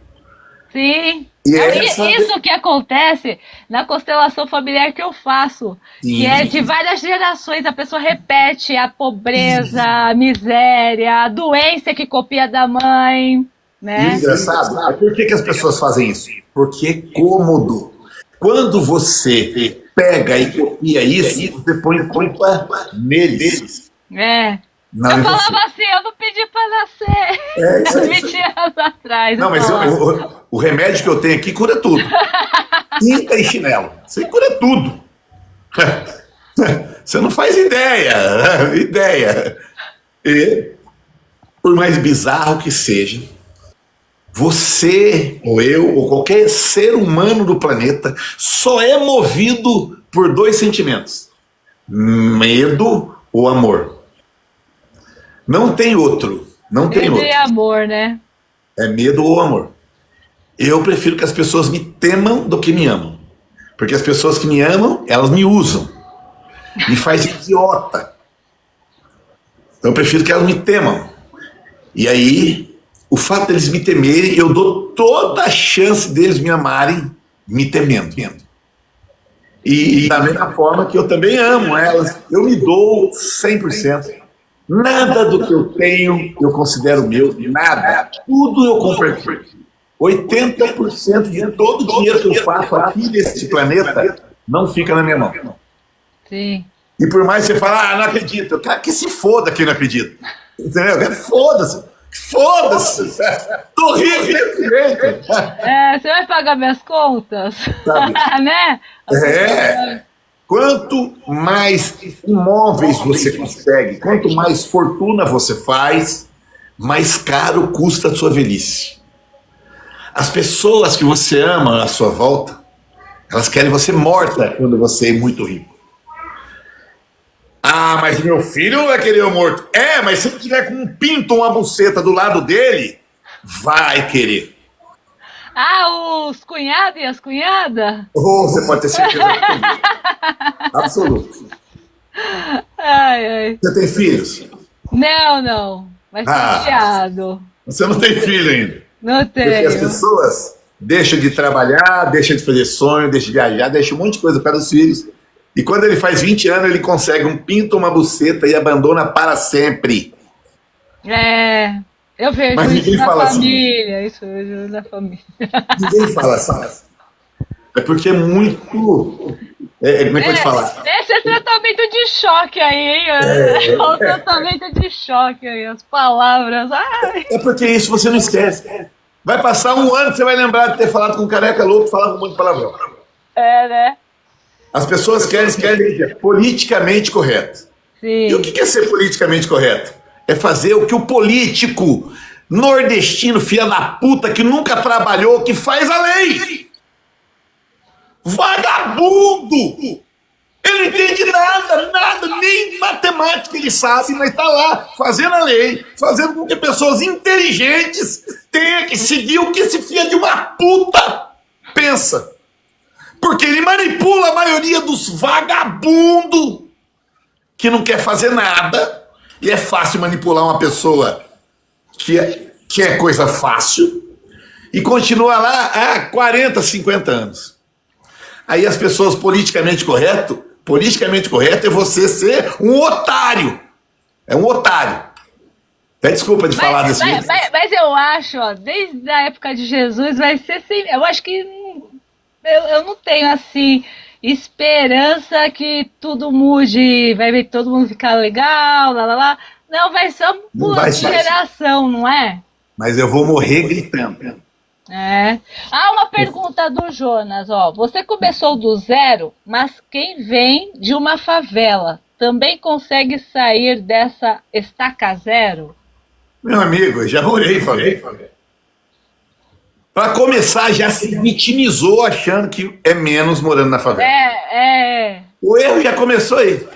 Sim. Isso que acontece na constelação familiar que eu faço. Sim. Que é de várias gerações. A pessoa repete a pobreza, a miséria, a doença que copia da mãe. Né?
Engraçado. Por que as pessoas fazem isso? Porque é cômodo. Quando você pega e copia isso, você põe culpa neles.
Eu falava assim, eu não pedi pra nascer. 20 anos atrás.
Não, mas o remédio que eu tenho aqui cura tudo. Cinta e chinelo. Você cura tudo. Você não faz ideia. E, por mais bizarro que seja, você, ou eu, ou qualquer ser humano do planeta, só é movido por 2 sentimentos: medo ou amor. Não tem outro. Não tem outro.
Medo e amor, né?
É medo ou amor. Eu prefiro que as pessoas me temam do que me amam. Porque as pessoas que me amam, elas me usam. Me faz idiota. Então eu prefiro que elas me temam. E aí, o fato deles me temerem, eu dou toda a chance deles me amarem me temendo. E da mesma forma que eu também amo elas, eu me dou 100%. Nada do que eu tenho eu considero meu, nada. Tudo eu compro. 80% de todo o dinheiro que eu faço aqui nesse planeta não fica na minha mão.
Sim.
E por mais que você fale, não acredito, eu quero que se foda quem não acredita. Entendeu? Foda-se. Foda-se! Tô rico desse jeito.
Você vai pagar minhas contas? Né?
Quanto mais imóveis você consegue, quanto mais fortuna você faz, mais caro custa a sua velhice. As pessoas que você ama à sua volta, elas querem você morta quando você é muito rico. Mas meu filho não vai querer eu morto. Mas se ele tiver com um pinto ou uma buceta do lado dele, vai querer.
Os cunhados e as cunhadas?
Você pode ter certeza absoluta.
Ai.
Você tem filhos?
Não. Vai ser chiado.
Você não tem filho ainda.
Não tenho.
Porque as pessoas deixam de trabalhar, deixam de fazer sonho, deixam de viajar, deixam um monte de coisa para os filhos. E quando ele faz 20 anos, ele consegue um pinto, uma buceta e abandona para sempre.
Eu vejo.
Mas
isso na família.
Assim.
Isso eu vejo na família.
Ninguém fala assim. É porque é muito... Como é que pode falar?
Esse é tratamento de choque aí, hein? O tratamento de choque aí, as palavras. Ai.
É porque isso você não esquece. Vai passar um ano, você vai lembrar de ter falado com um careca louco que falava muito palavrão.
Né?
As pessoas querem ser politicamente correto.
Sim.
E o que é ser politicamente correto? É fazer o que o político nordestino, filha da puta, que nunca trabalhou, que faz a lei. Vagabundo! Ele não entende nada, nem matemática ele sabe, mas tá lá, fazendo a lei, fazendo com que pessoas inteligentes tenham que seguir o que esse filho de uma puta pensa. Porque ele manipula a maioria dos vagabundos que não quer fazer nada, e é fácil manipular uma pessoa que é coisa fácil, e continua lá há 40, 50 anos. Aí as pessoas politicamente correto é você ser um otário. É um otário. Até desculpa de falar desse jeito.
Mas eu acho, desde a época de Jesus vai ser assim. Eu acho que eu não tenho assim esperança que tudo mude, vai ver todo mundo ficar legal, lá. Não, vai só por geração, não é?
Mas eu vou morrer gritando.
Uma pergunta do Jonas, você começou do zero, mas quem vem de uma favela também consegue sair dessa estaca zero?
Meu amigo, eu já morei em favela. Para começar, já se vitimizou achando que é menos morando na favela. O erro já começou aí.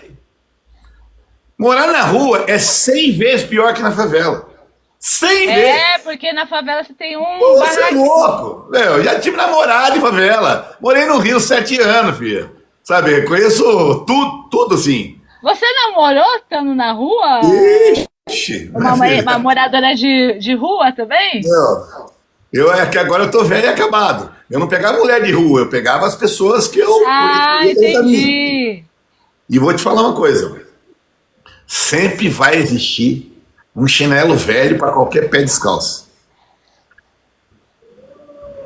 Morar na rua é 100 vezes pior que na favela. 100 vezes!
Porque na favela você tem
Você é louco! Eu já tive namorado em favela. Morei no Rio 7 anos, filho. Sabe, conheço tudo assim.
Você namorou estando na rua?
Ixi!
Uma moradora de rua também?
Não. É que agora eu tô velho e acabado. Eu não pegava mulher de rua, eu pegava as pessoas que eu...
entendi.
E vou te falar uma coisa. Sempre vai existir um chinelo velho para qualquer pé descalço.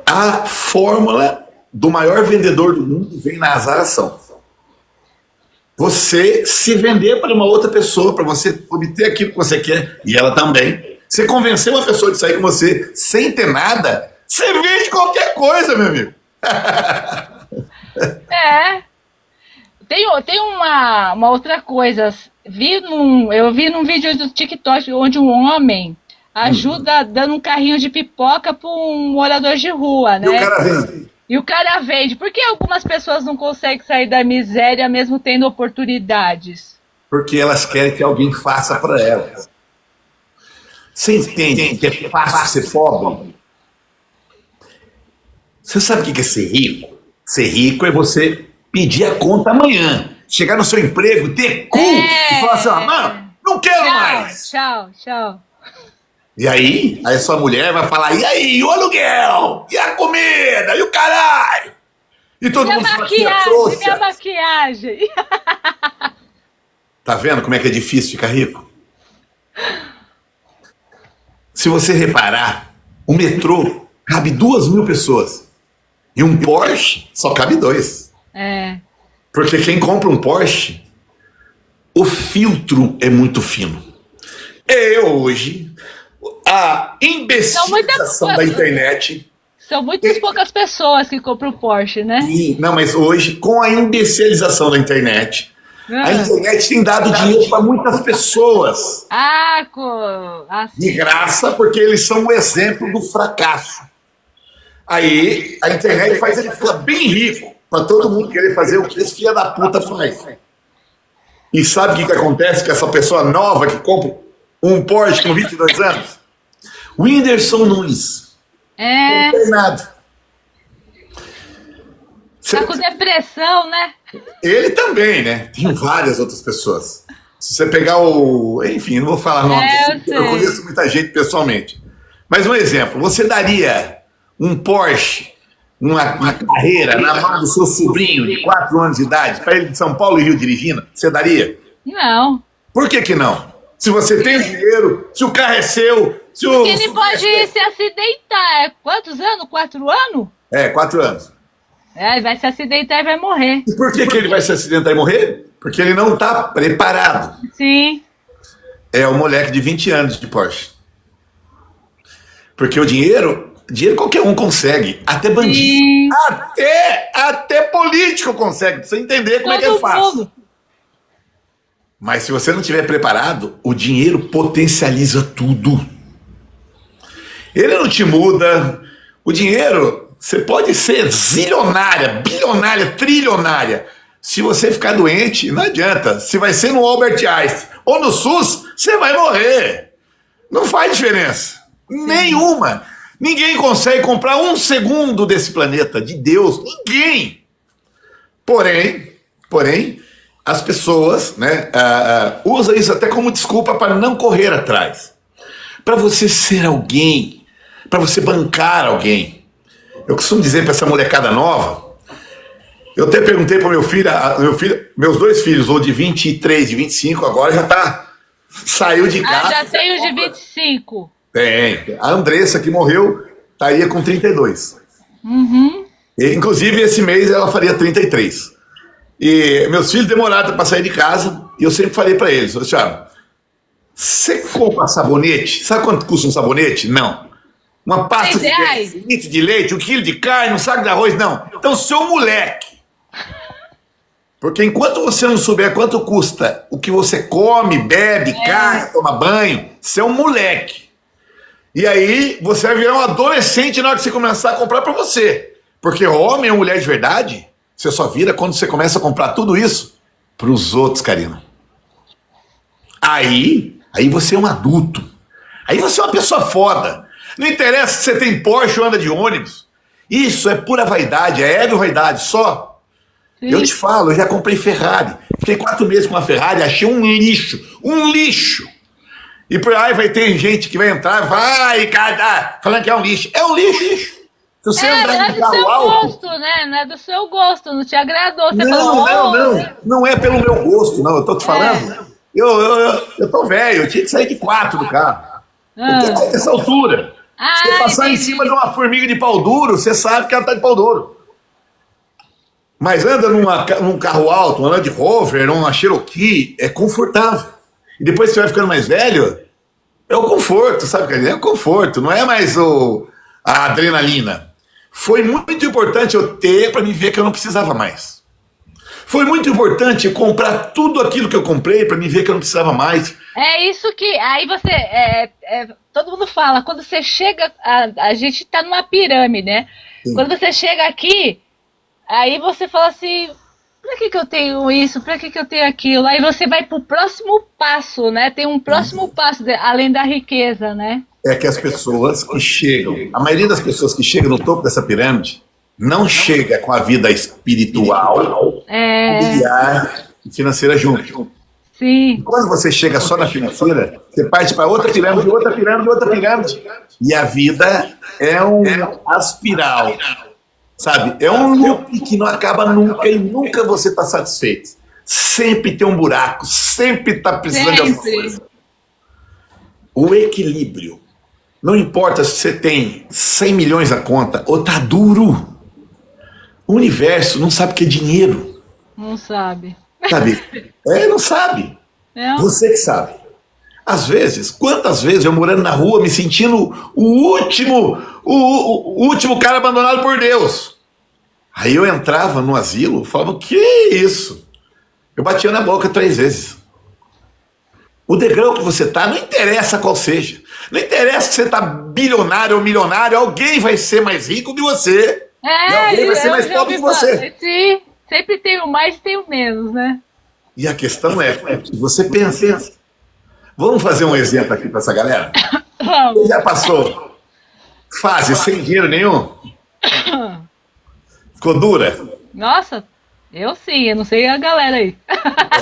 A fórmula do maior vendedor do mundo vem na azaração. Você se vender para uma outra pessoa, para você obter aquilo que você quer, e ela também. Você convencer uma pessoa de sair com você sem ter nada, você vende qualquer coisa, meu amigo.
Tem uma outra coisa. Eu vi num vídeo do TikTok onde um homem ajuda dando um carrinho de pipoca para um morador de rua, né?
E o cara vende.
Por que algumas pessoas não conseguem sair da miséria mesmo tendo oportunidades?
Porque elas querem que alguém faça para elas. Você entende que é fácil ser pobre? Você sabe o que é ser rico? Ser rico é você pedir a conta amanhã. Chegar no seu emprego, ter cu e falar assim, mano, não quero mais.
Tchau.
E aí a sua mulher vai falar, e aí, o aluguel? E a comida? E o caralho? E todo mundo fala que é trouxa.
Minha maquiagem.
Tá vendo como é que é difícil ficar rico? Se você reparar, o metrô cabe 2.000 pessoas. E um Porsche só cabe 2.
É.
Porque quem compra um Porsche o filtro é muito fino. Hoje, a imbecilização da internet...
São muitas poucas pessoas que compram Porsche, né?
Sim, não, mas hoje, com a imbecilização da internet, a internet tem dado dinheiro para muitas pessoas. De graça, porque eles são o exemplo do fracasso. Aí, a internet faz ele ficar bem rico, para todo mundo querer fazer o que esse filho da puta faz. E sabe o que acontece com essa pessoa nova que compra um Porsche com 22 anos? Whindersson Nunes. Não tem nada.
Tá com depressão, né?
Ele também, né? Tem várias outras pessoas. Se você pegar o... Enfim, não vou falar nomes. Eu conheço muita gente pessoalmente. Mas um exemplo. Você daria um Porsche, uma carreira na mão do seu sobrinho de 4 anos de idade, para ele de São Paulo e Rio dirigindo? Você daria?
Não.
Por que não? Se você tem dinheiro, se o carro é seu...
Porque ele pode se acidentar. É quantos anos? 4 anos?
4 anos.
Ele vai se acidentar e vai morrer.
E por que ele vai se acidentar e morrer? Porque ele não está preparado.
Sim.
É um moleque de 20 anos de Porsche. Porque o dinheiro qualquer um consegue. Até bandido. Até político consegue. Pra você entender como é que é fácil. Mas se você não estiver preparado, o dinheiro potencializa tudo. Ele não te muda. O dinheiro, você pode ser zilionária, bilionária, trilionária. Se você ficar doente, não adianta. Se vai ser no Albert Einstein ou no SUS, você vai morrer. Não faz diferença. Nenhuma. Ninguém consegue comprar 1 segundo desse planeta, de Deus. Ninguém. Porém, as pessoas, né, usam isso até como desculpa para não correr atrás. Para você ser alguém, para você bancar alguém. Eu costumo dizer para essa molecada nova, eu até perguntei para meu filho, meus 2 filhos, ou de 23 e 25, agora saiu de casa.
Já tenho de 25.
Tem. A Andressa, que morreu, estaria com 32. Inclusive, esse mês ela faria 33. E meus filhos demoraram para sair de casa, e eu sempre falei para eles, você compra sabonete? Sabe quanto custa um sabonete? Não. Uma pasta de leite, 1 quilo de carne, um saco de arroz? Não. Então, seu moleque. Porque enquanto você não souber quanto custa o que você come, bebe, carne, toma banho, você é um moleque. E aí, você vai virar um adolescente na hora que você começar a comprar para você. Porque homem ou mulher de verdade, você só vira quando você começa a comprar tudo isso para os outros, Karina. Aí você é um adulto. Aí você é uma pessoa foda. Não interessa se você tem Porsche ou anda de ônibus. Isso é pura vaidade, é ego-vaidade só. Sim. Eu te falo, eu já comprei Ferrari. Fiquei 4 meses com uma Ferrari, achei um lixo. Um lixo. E por aí vai ter gente que vai entrar, falando que é um lixo. É um lixo. Se você andar de carro alto...
Gosto, né? Não é do seu gosto, não te agradou. Você
não é pelo meu gosto, não. Eu tô te falando. Eu tô velho, eu tinha que sair de 4 do carro. Porque vai ter essa altura. Se você passar em cima de uma formiga de pau duro, você sabe que ela tá de pau duro. Mas anda num carro alto, um Land Rover, uma Cherokee, é confortável. E depois que você vai ficando mais velho, é o conforto, sabe, Karina? É o conforto, não é mais a adrenalina. Foi muito importante eu ter para me ver que eu não precisava mais. Foi muito importante eu comprar tudo aquilo que eu comprei para me ver que eu não precisava mais.
É isso que... Aí você... todo mundo fala, quando você chega... A gente tá numa pirâmide, né? Sim. Quando você chega aqui, aí você fala assim... Pra que eu tenho isso? Pra que eu tenho aquilo? Aí você vai pro próximo passo, né? Tem um próximo passo, além da riqueza, né?
É que as pessoas que chegam... A maioria das pessoas que chegam no topo dessa pirâmide não chega com a vida espiritual, familiar e financeira junto.
Sim.
Quando você chega só na financeira, você parte para outra pirâmide, outra pirâmide, outra pirâmide. E a vida é uma espiral. Sabe? É um loop que não acaba nunca e nunca você está satisfeito. Sempre tem um buraco, sempre está precisando de alguma coisa. O equilíbrio. Não importa se você tem 100 milhões na conta ou tá duro. O universo não sabe o que é dinheiro.
Não sabe.
Sabe? Não sabe.
Não.
Você que sabe. Às vezes, quantas vezes eu morando na rua me sentindo o último cara abandonado por Deus. Aí eu entrava no asilo, falava, que isso? Eu batia na boca 3 vezes. O degrau que você tá, não interessa qual seja. Não interessa que você tá bilionário ou milionário, alguém vai ser mais rico que você. E alguém vai ser mais pobre que você.
Sim, sempre tem o mais e tem o menos, né?
E a questão é, você pensa. Vamos fazer um exemplo aqui para essa galera? Você já passou fase sem dinheiro nenhum? Ficou dura?
Nossa, eu sim, eu não sei a galera aí.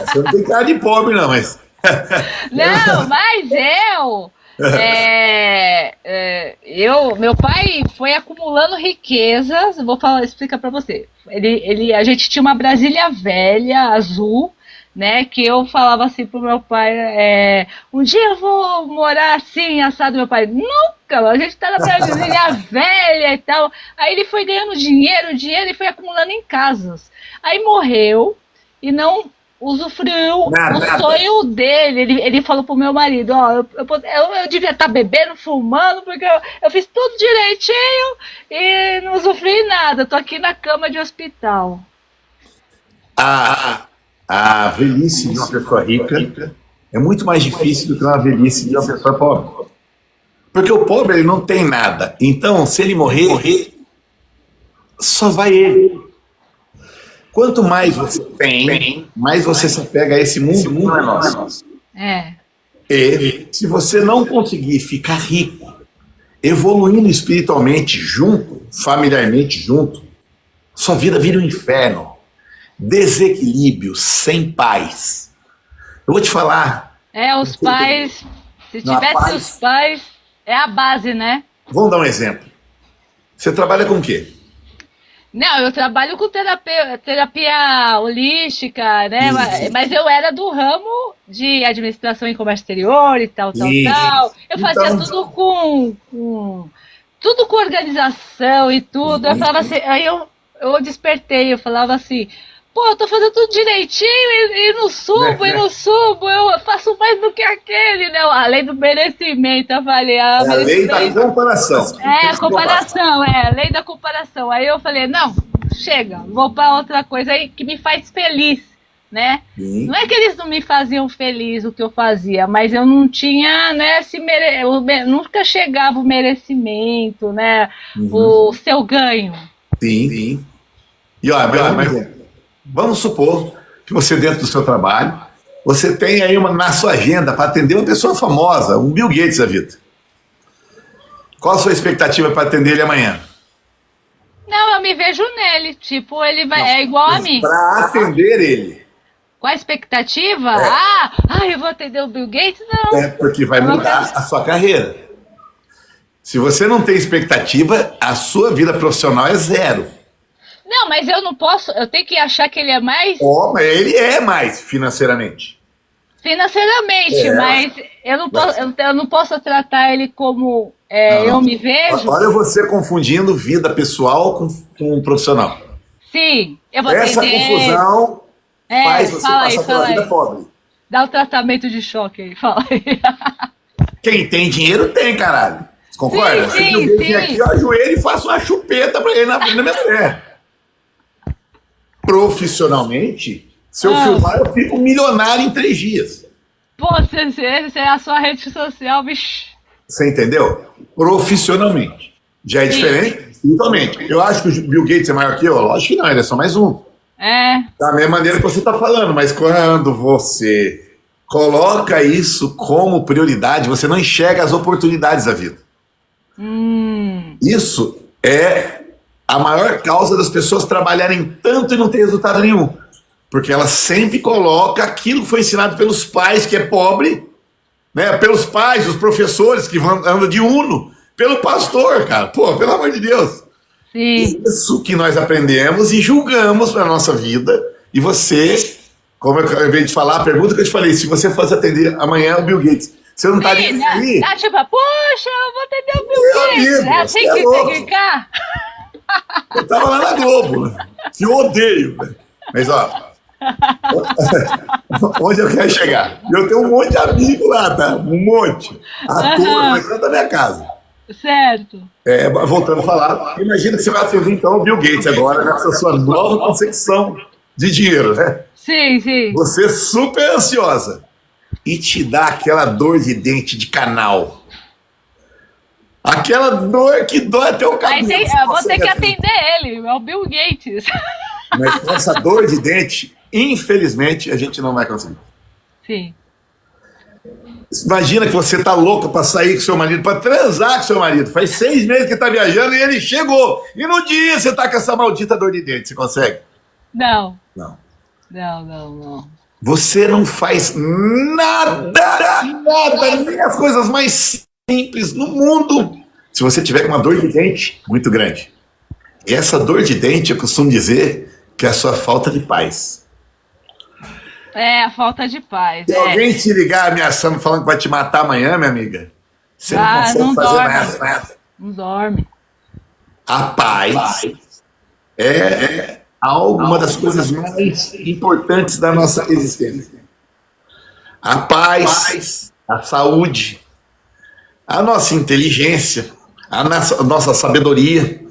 Você não tem cara de pobre, não, mas.
Não, mas meu pai foi acumulando riquezas. Vou explicar para você. A gente tinha uma Brasília velha, azul, né? Que eu falava assim pro meu pai, um dia eu vou morar assim, assado. Meu pai, nunca, a gente tá na Brasília velha e tal. Aí ele foi ganhando dinheiro e foi acumulando em casas. Aí morreu e não usufruiu o sonho dele. Ele falou pro meu marido, eu devia estar bebendo, fumando, porque eu fiz tudo direitinho e não usufruí nada, tô aqui na cama de hospital.
A velhice de uma pessoa rica é muito mais difícil do que uma velhice de uma pessoa pobre. Porque o pobre, ele não tem nada. Então, se ele morrer, só vai ele. Quanto mais você tem, mais você se apega a esse mundo, o mundo não é nosso. E se você não conseguir ficar rico, evoluindo espiritualmente junto, familiarmente junto, sua vida vira um inferno. Desequilíbrio, sem paz. Eu vou te falar.
Os pais, se tivesse os pais, é a base, né?
Vamos dar um exemplo. Você trabalha com o quê?
Não, eu trabalho com terapia holística, né? Mas eu era do ramo de administração e comércio exterior e tal. Eu fazia tudo com organização e tudo. Eu falava assim, aí eu despertei, eu falava assim, pô, eu tô fazendo tudo direitinho e não subo, eu faço mais do que aquele, né? A lei do merecimento, eu falei.
A lei da comparação.
A lei da comparação. Aí eu falei, não, chega, vou pra outra coisa aí que me faz feliz, né? Sim. Não é que eles não me faziam feliz o que eu fazia, mas eu não tinha, né, nunca chegava o merecimento, né? O seu ganho.
Sim. E olha, vamos supor que você, dentro do seu trabalho, você tem aí na sua agenda para atender uma pessoa famosa, um Bill Gates da vida. Qual a sua expectativa para atender ele amanhã?
Não, eu me vejo nele. Tipo, ele é igual a mim.
Para atender ele.
Qual a expectativa? Eu vou atender o Bill Gates? Não.
É porque vai mudar a sua carreira. Se você não tem expectativa, a sua vida profissional é zero.
Não, mas eu não posso, eu tenho que achar que ele é mais...
Mas ele é mais financeiramente.
Mas eu não posso tratar ele como eu me vejo.
Olha você confundindo vida pessoal com profissional.
Sim, eu vou
Essa confusão faz você passar pela vida pobre.
Dá o tratamento de choque aí, fala aí.
Quem tem dinheiro tem, caralho. Você concorda?
Sim.
Eu venho aqui, eu ajoelho e faço uma chupeta pra ele na frente da minha mulher. Profissionalmente, se eu filmar, eu fico milionário em 3 dias.
Pô, você é a sua rede social, bicho.
Você entendeu? Profissionalmente. Já é diferente espiritualmente. Eu acho que o Bill Gates é maior que eu? Lógico que não, ele é só mais um. Da mesma maneira que você está falando, mas quando você coloca isso como prioridade, você não enxerga as oportunidades da vida. Isso é a maior causa das pessoas trabalharem tanto e não ter resultado nenhum. Porque ela sempre coloca aquilo que foi ensinado pelos pais, que é pobre, né? Pelos pais, os professores que andam de Uno, pelo pastor, cara. Pô, pelo amor de Deus.
Sim.
Isso que nós aprendemos e julgamos para a nossa vida. E você, como eu acabei de falar, a pergunta que eu te falei, se você fosse atender amanhã o Bill Gates, você não tá nem aí?
Tá tipo, poxa, eu vou atender o Bill Gates. É assim que tem que ficar?
Eu tava lá na Globo, né? Que eu odeio, né? Mas, ó, Onde eu quero chegar? Eu tenho um monte de amigo lá, tá? Um monte. A turma da minha casa.
Certo.
Voltando a falar, imagina que você vai servir então o Bill Gates agora, nessa sua nova concepção de dinheiro, né?
Sim, sim.
Você super ansiosa. E te dá aquela dor de dente de canal. Aquela dor que dói até o cabelo.
Eu vou ter que atender ele, é o Bill Gates.
Mas com essa dor de dente, infelizmente, a gente não vai conseguir.
Sim.
Imagina que você tá louca para sair com seu marido, para transar com seu marido. Faz 6 meses que tá viajando e ele chegou. E no dia você tá com essa maldita dor de dente. Você consegue?
Não.
Não.
Não.
Você não faz nada, nem as coisas mais simples no mundo, se você tiver com uma dor de dente muito grande. E essa dor de dente, eu costumo dizer que é a sua falta de paz.
A falta de paz.
Se alguém te ligar ameaçando, falando que vai te matar amanhã, minha amiga, você não consegue fazer nada.
Não dorme.
A paz é uma das coisas mais importantes da nossa existência. A paz, a saúde, a nossa inteligência, a nossa sabedoria,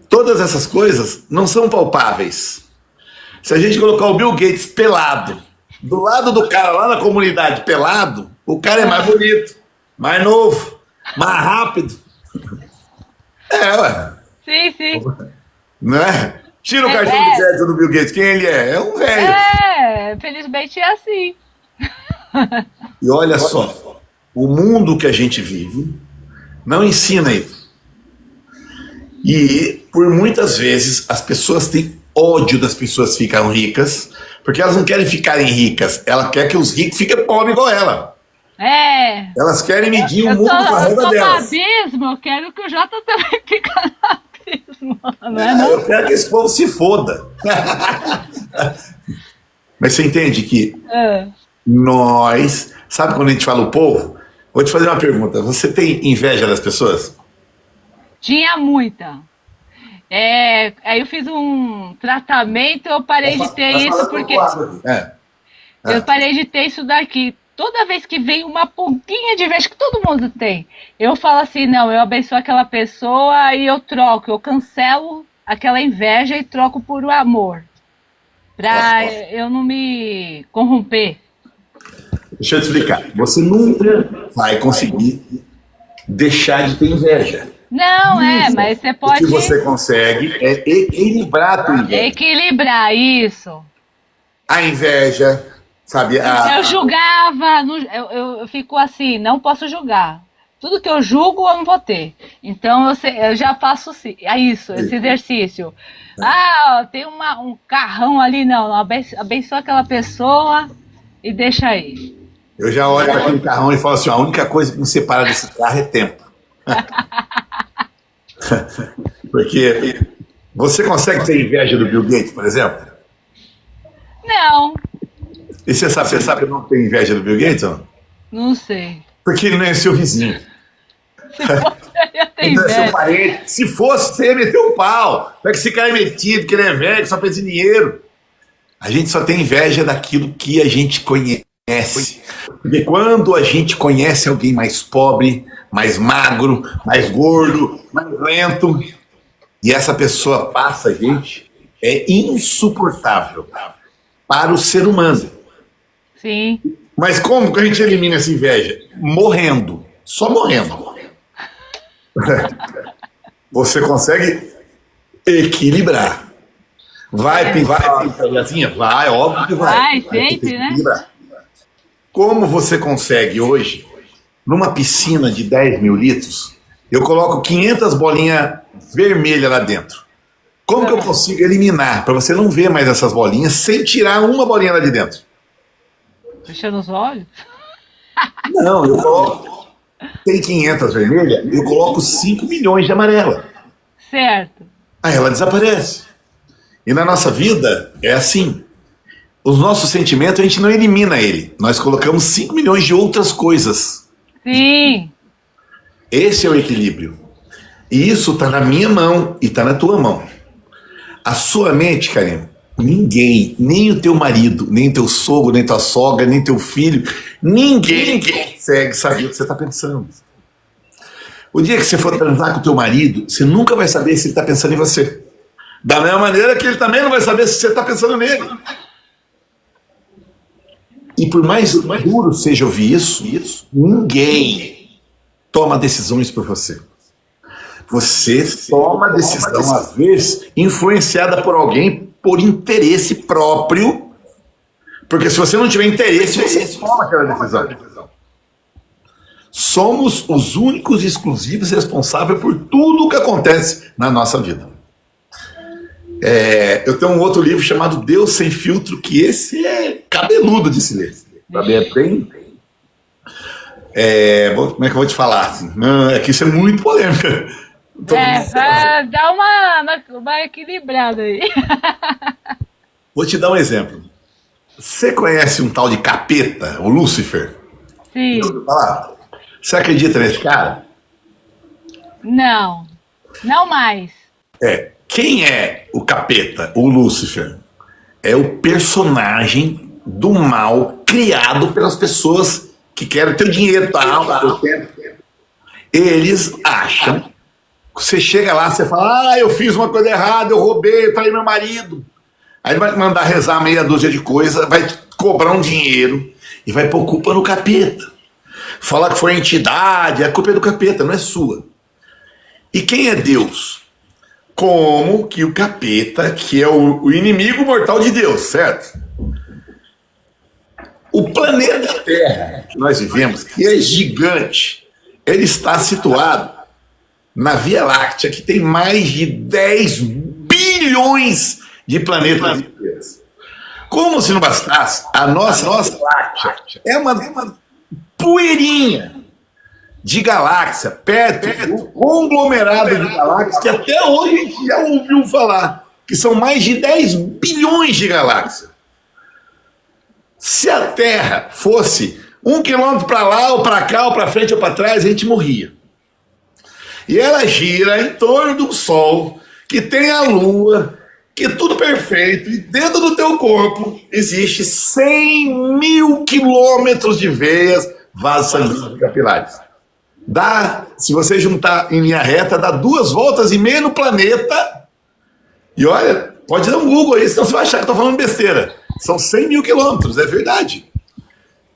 todas essas coisas não são palpáveis. Se a gente colocar o Bill Gates pelado, do lado do cara lá na comunidade pelado, o cara é mais bonito, mais novo, mais rápido. Ué.
Sim.
Não é? Tira o cartão de crédito do Bill Gates, quem ele é? É um velho.
Felizmente é assim.
E olha só, o mundo que a gente vive não ensina isso. E por muitas vezes as pessoas têm ódio das pessoas que ficam ricas, porque elas não querem ficarem ricas, ela quer que os ricos fiquem pobres igual ela. Elas querem medir o mundo com a renda delas.
Eu quero que o Jota também fique no abismo. Não?
Eu quero que esse povo se foda. Mas você entende que nós... Sabe quando a gente fala o povo? Vou te fazer uma pergunta. Você tem inveja das pessoas?
Tinha muita. Aí eu fiz um tratamento, eu parei de ter isso porque... Eu parei de ter isso daqui. Toda vez que vem uma pontinha de inveja, que todo mundo tem, eu falo assim, não, eu abençoo aquela pessoa e eu troco, eu cancelo aquela inveja e troco por o amor. Pra eu não me corromper.
Deixa eu te explicar. Você nunca vai conseguir deixar de ter inveja.
Não, mas você pode...
O que você consegue é equilibrar a tua inveja.
Equilibrar, isso.
A inveja, sabe?
Eu julgava, eu fico assim, não posso julgar. Tudo que eu julgo, eu não vou ter. Então, eu já faço isso, esse exercício. Tem um carrão ali, não. Abençoa aquela pessoa e deixa aí.
Eu já olho para aquele carrão e falo assim, a única coisa que me separa desse carro é tempo. Porque você consegue ter inveja do Bill Gates, por exemplo?
Não.
E você sabe que eu não tenho inveja do Bill Gates, ou não?
Não sei.
Porque ele não é seu vizinho.
Se fosse, eu ia ter
Ele não é seu
inveja.
parente. Se fosse, você ia meter um pau. Não é que esse cara é metido, que ele é velho, que só pensa em dinheiro. A gente só tem inveja daquilo que a gente conhece. Porque quando a gente conhece alguém mais pobre, mais magro, mais gordo, mais lento, e essa pessoa passa a gente, é insuportável para o ser humano.
Sim.
Mas como que a gente elimina essa inveja? Morrendo. Só morrendo. Você consegue equilibrar. Vai, Gazinha? Vai, óbvio que vai.
Vai, sempre, né?
Como você consegue hoje, numa piscina de 10 mil litros, eu coloco 500 bolinhas vermelhas lá dentro. Como que eu consigo eliminar, para você não ver mais essas bolinhas, sem tirar uma bolinha lá de dentro?
Fechando os olhos?
Não, eu coloco... Tem 500 vermelhas, eu coloco 5 milhões de amarela.
Certo.
Aí ela desaparece. E na nossa vida é assim. Os nossos sentimentos, a gente não elimina ele. Nós colocamos 5 milhões de outras coisas.
Sim.
Esse é o equilíbrio. E isso está na minha mão e está na tua mão. A sua mente, Karina, Ninguém, nem o teu marido, nem teu sogro, nem tua sogra, nem teu filho, ninguém consegue saber o que você está pensando. O dia que você for transar com o teu marido, você nunca vai saber se ele está pensando em você. Da mesma maneira que ele também não vai saber se você está pensando nele. E por mais duro seja ouvir isso, ninguém toma decisões por você. Você toma decisão, às vezes, influenciada por alguém por interesse próprio, porque se você não tiver interesse, você toma aquela decisão. Somos os únicos e exclusivos responsáveis por tudo o que acontece na nossa vida. Eu tenho um outro livro chamado Deus Sem Filtro, que esse é cabeludo de se ler. Sabe? É bem... como é que eu vou te falar? Assim? É que isso é muito polêmico.
Dá uma equilibrada aí.
Vou te dar um exemplo. Você conhece um tal de capeta, o Lúcifer?
Sim.
Você acredita nesse cara?
Não mais.
Quem é o capeta, o Lúcifer? É o personagem do mal criado pelas pessoas que querem ter dinheiro, tal. Eles acham. Você chega lá, você fala, eu fiz uma coisa errada, eu roubei, eu traí meu marido. Aí ele vai te mandar rezar meia dúzia de coisa, vai te cobrar um dinheiro e vai pôr culpa no capeta. Falar que foi a entidade, a culpa é do capeta, não é sua. E quem é Deus? Como que o capeta, que é o inimigo mortal de Deus, certo? O planeta Terra que nós vivemos, que é gigante, ele está situado na Via Láctea, que tem mais de 10 bilhões de planetas. Como se não bastasse, a nossa Láctea é uma poeirinha de galáxia, perto do conglomerado de galáxias, que até hoje a gente já ouviu falar, que são mais de 10 bilhões de galáxias. Se a Terra fosse 1 quilômetro para lá, ou para cá, ou para frente, ou para trás, a gente morria. E ela gira em torno do Sol, que tem a Lua, que é tudo perfeito, e dentro do teu corpo existe 100 mil quilômetros de veias, vasos sanguíneos e capilares. Se você juntar em linha reta, dá 2,5 voltas no planeta. E olha, pode dar um Google aí, senão você vai achar que eu estou falando besteira. São 100 mil quilômetros, é verdade.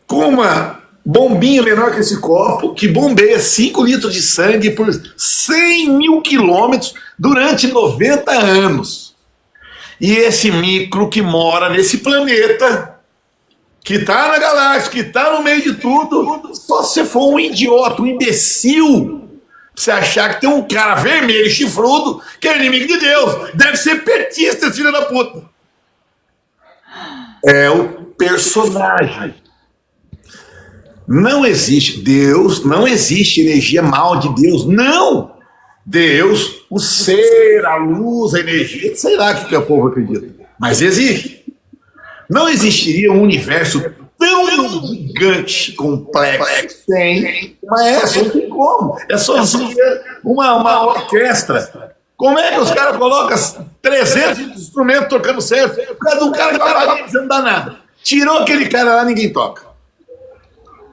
Com uma bombinha menor que esse copo, que bombeia 5 litros de sangue por 100 mil quilômetros durante 90 anos. E esse micro que mora nesse planeta, que está na galáxia, que está no meio de tudo, só se você for um idiota, um imbecil, você achar que tem um cara vermelho, chifrudo, que é inimigo de Deus. Deve ser petista, esse filho da puta. É o personagem. Não existe Deus, não existe energia mal de Deus, não. Deus, o ser, a luz, a energia, sei lá o que o povo acredita, mas existe. Não existiria um universo tão gigante, complexo, sem maestro, não tem como. É só uma orquestra. Como é que os caras colocam 300 instrumentos tocando certo? Por causa de um cara que tá lá, você não dá nada. Tirou aquele cara lá, ninguém toca.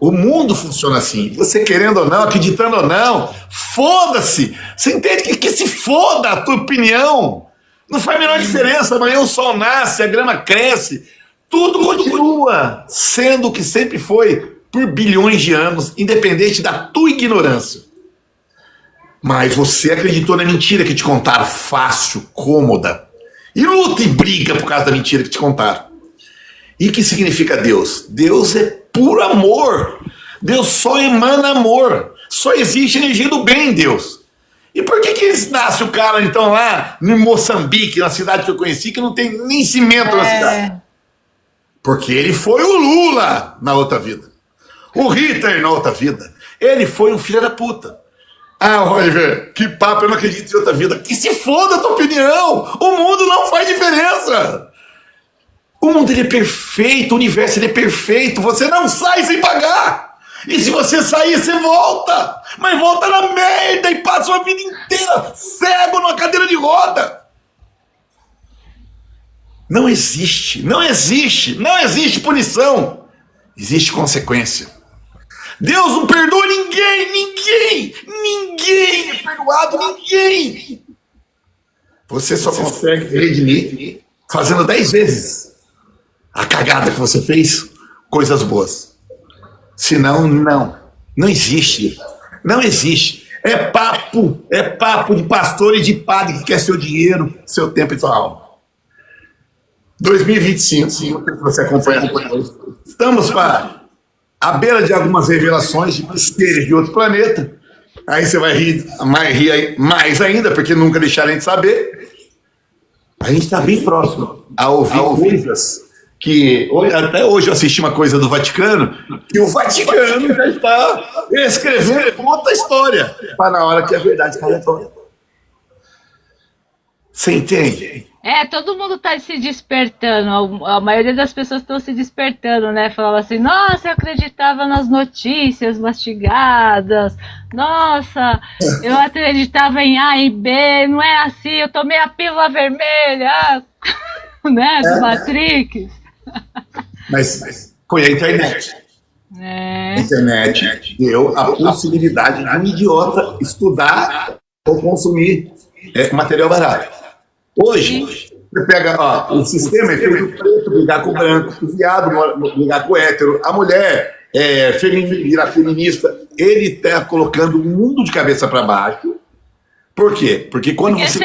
O mundo funciona assim. Você querendo ou não, acreditando ou não, foda-se. Você entende que se foda a tua opinião. Não faz a menor diferença. Amanhã o sol nasce, a grama cresce. Tudo continua sendo o que sempre foi por bilhões de anos, independente da tua ignorância. Mas você acreditou na mentira que te contaram, fácil, cômoda. E luta e briga por causa da mentira que te contaram. E o que significa Deus? Deus é puro amor. Deus só emana amor. Só existe energia do bem em Deus. E por que nasce o cara, então, lá em Moçambique, na cidade que eu conheci, que não tem nem cimento na cidade? Porque ele foi o Lula na outra vida. O Hitler na outra vida. Ele foi um filho da puta. Oliver, que papo, eu não acredito em outra vida. Que se foda a tua opinião. O mundo não faz diferença. O mundo ele é perfeito, o universo ele é perfeito. Você não sai sem pagar. E se você sair, você volta. Mas volta na merda e passa uma vida inteira cego numa cadeira de roda. Não existe, não existe, não existe punição. Existe consequência. Deus não perdoa ninguém é perdoado, ninguém. Você só consegue redimir fazendo 10 vezes a cagada que você fez, coisas boas. Senão, não existe. Não existe. É papo de pastor e de padre que quer seu dinheiro, seu tempo e sua alma. 2025, você acompanha. Estamos à beira de algumas revelações de seres de outro planeta. Aí você vai rir mais ainda, porque nunca deixarem de saber. A gente está bem próximo a ouvir coisas que... Até hoje eu assisti uma coisa do Vaticano, que o Vaticano já está escrevendo outra história, para na hora que a verdade caia toda. Você entende?
Todo mundo está se despertando, a maioria das pessoas estão se despertando, né? Falava assim, nossa, eu acreditava nas notícias mastigadas, nossa, eu acreditava em A e B, não é assim, eu tomei a pílula vermelha, né, do Matrix.
Mas foi a internet. A internet deu a possibilidade de um idiota estudar ou consumir material barato. Hoje, você pega, o sistema é feito do preto brigar com o branco, o viado brigar com o hétero, a mulher virar feminista. Ele está colocando o mundo de cabeça para baixo. Por quê? Porque quando você...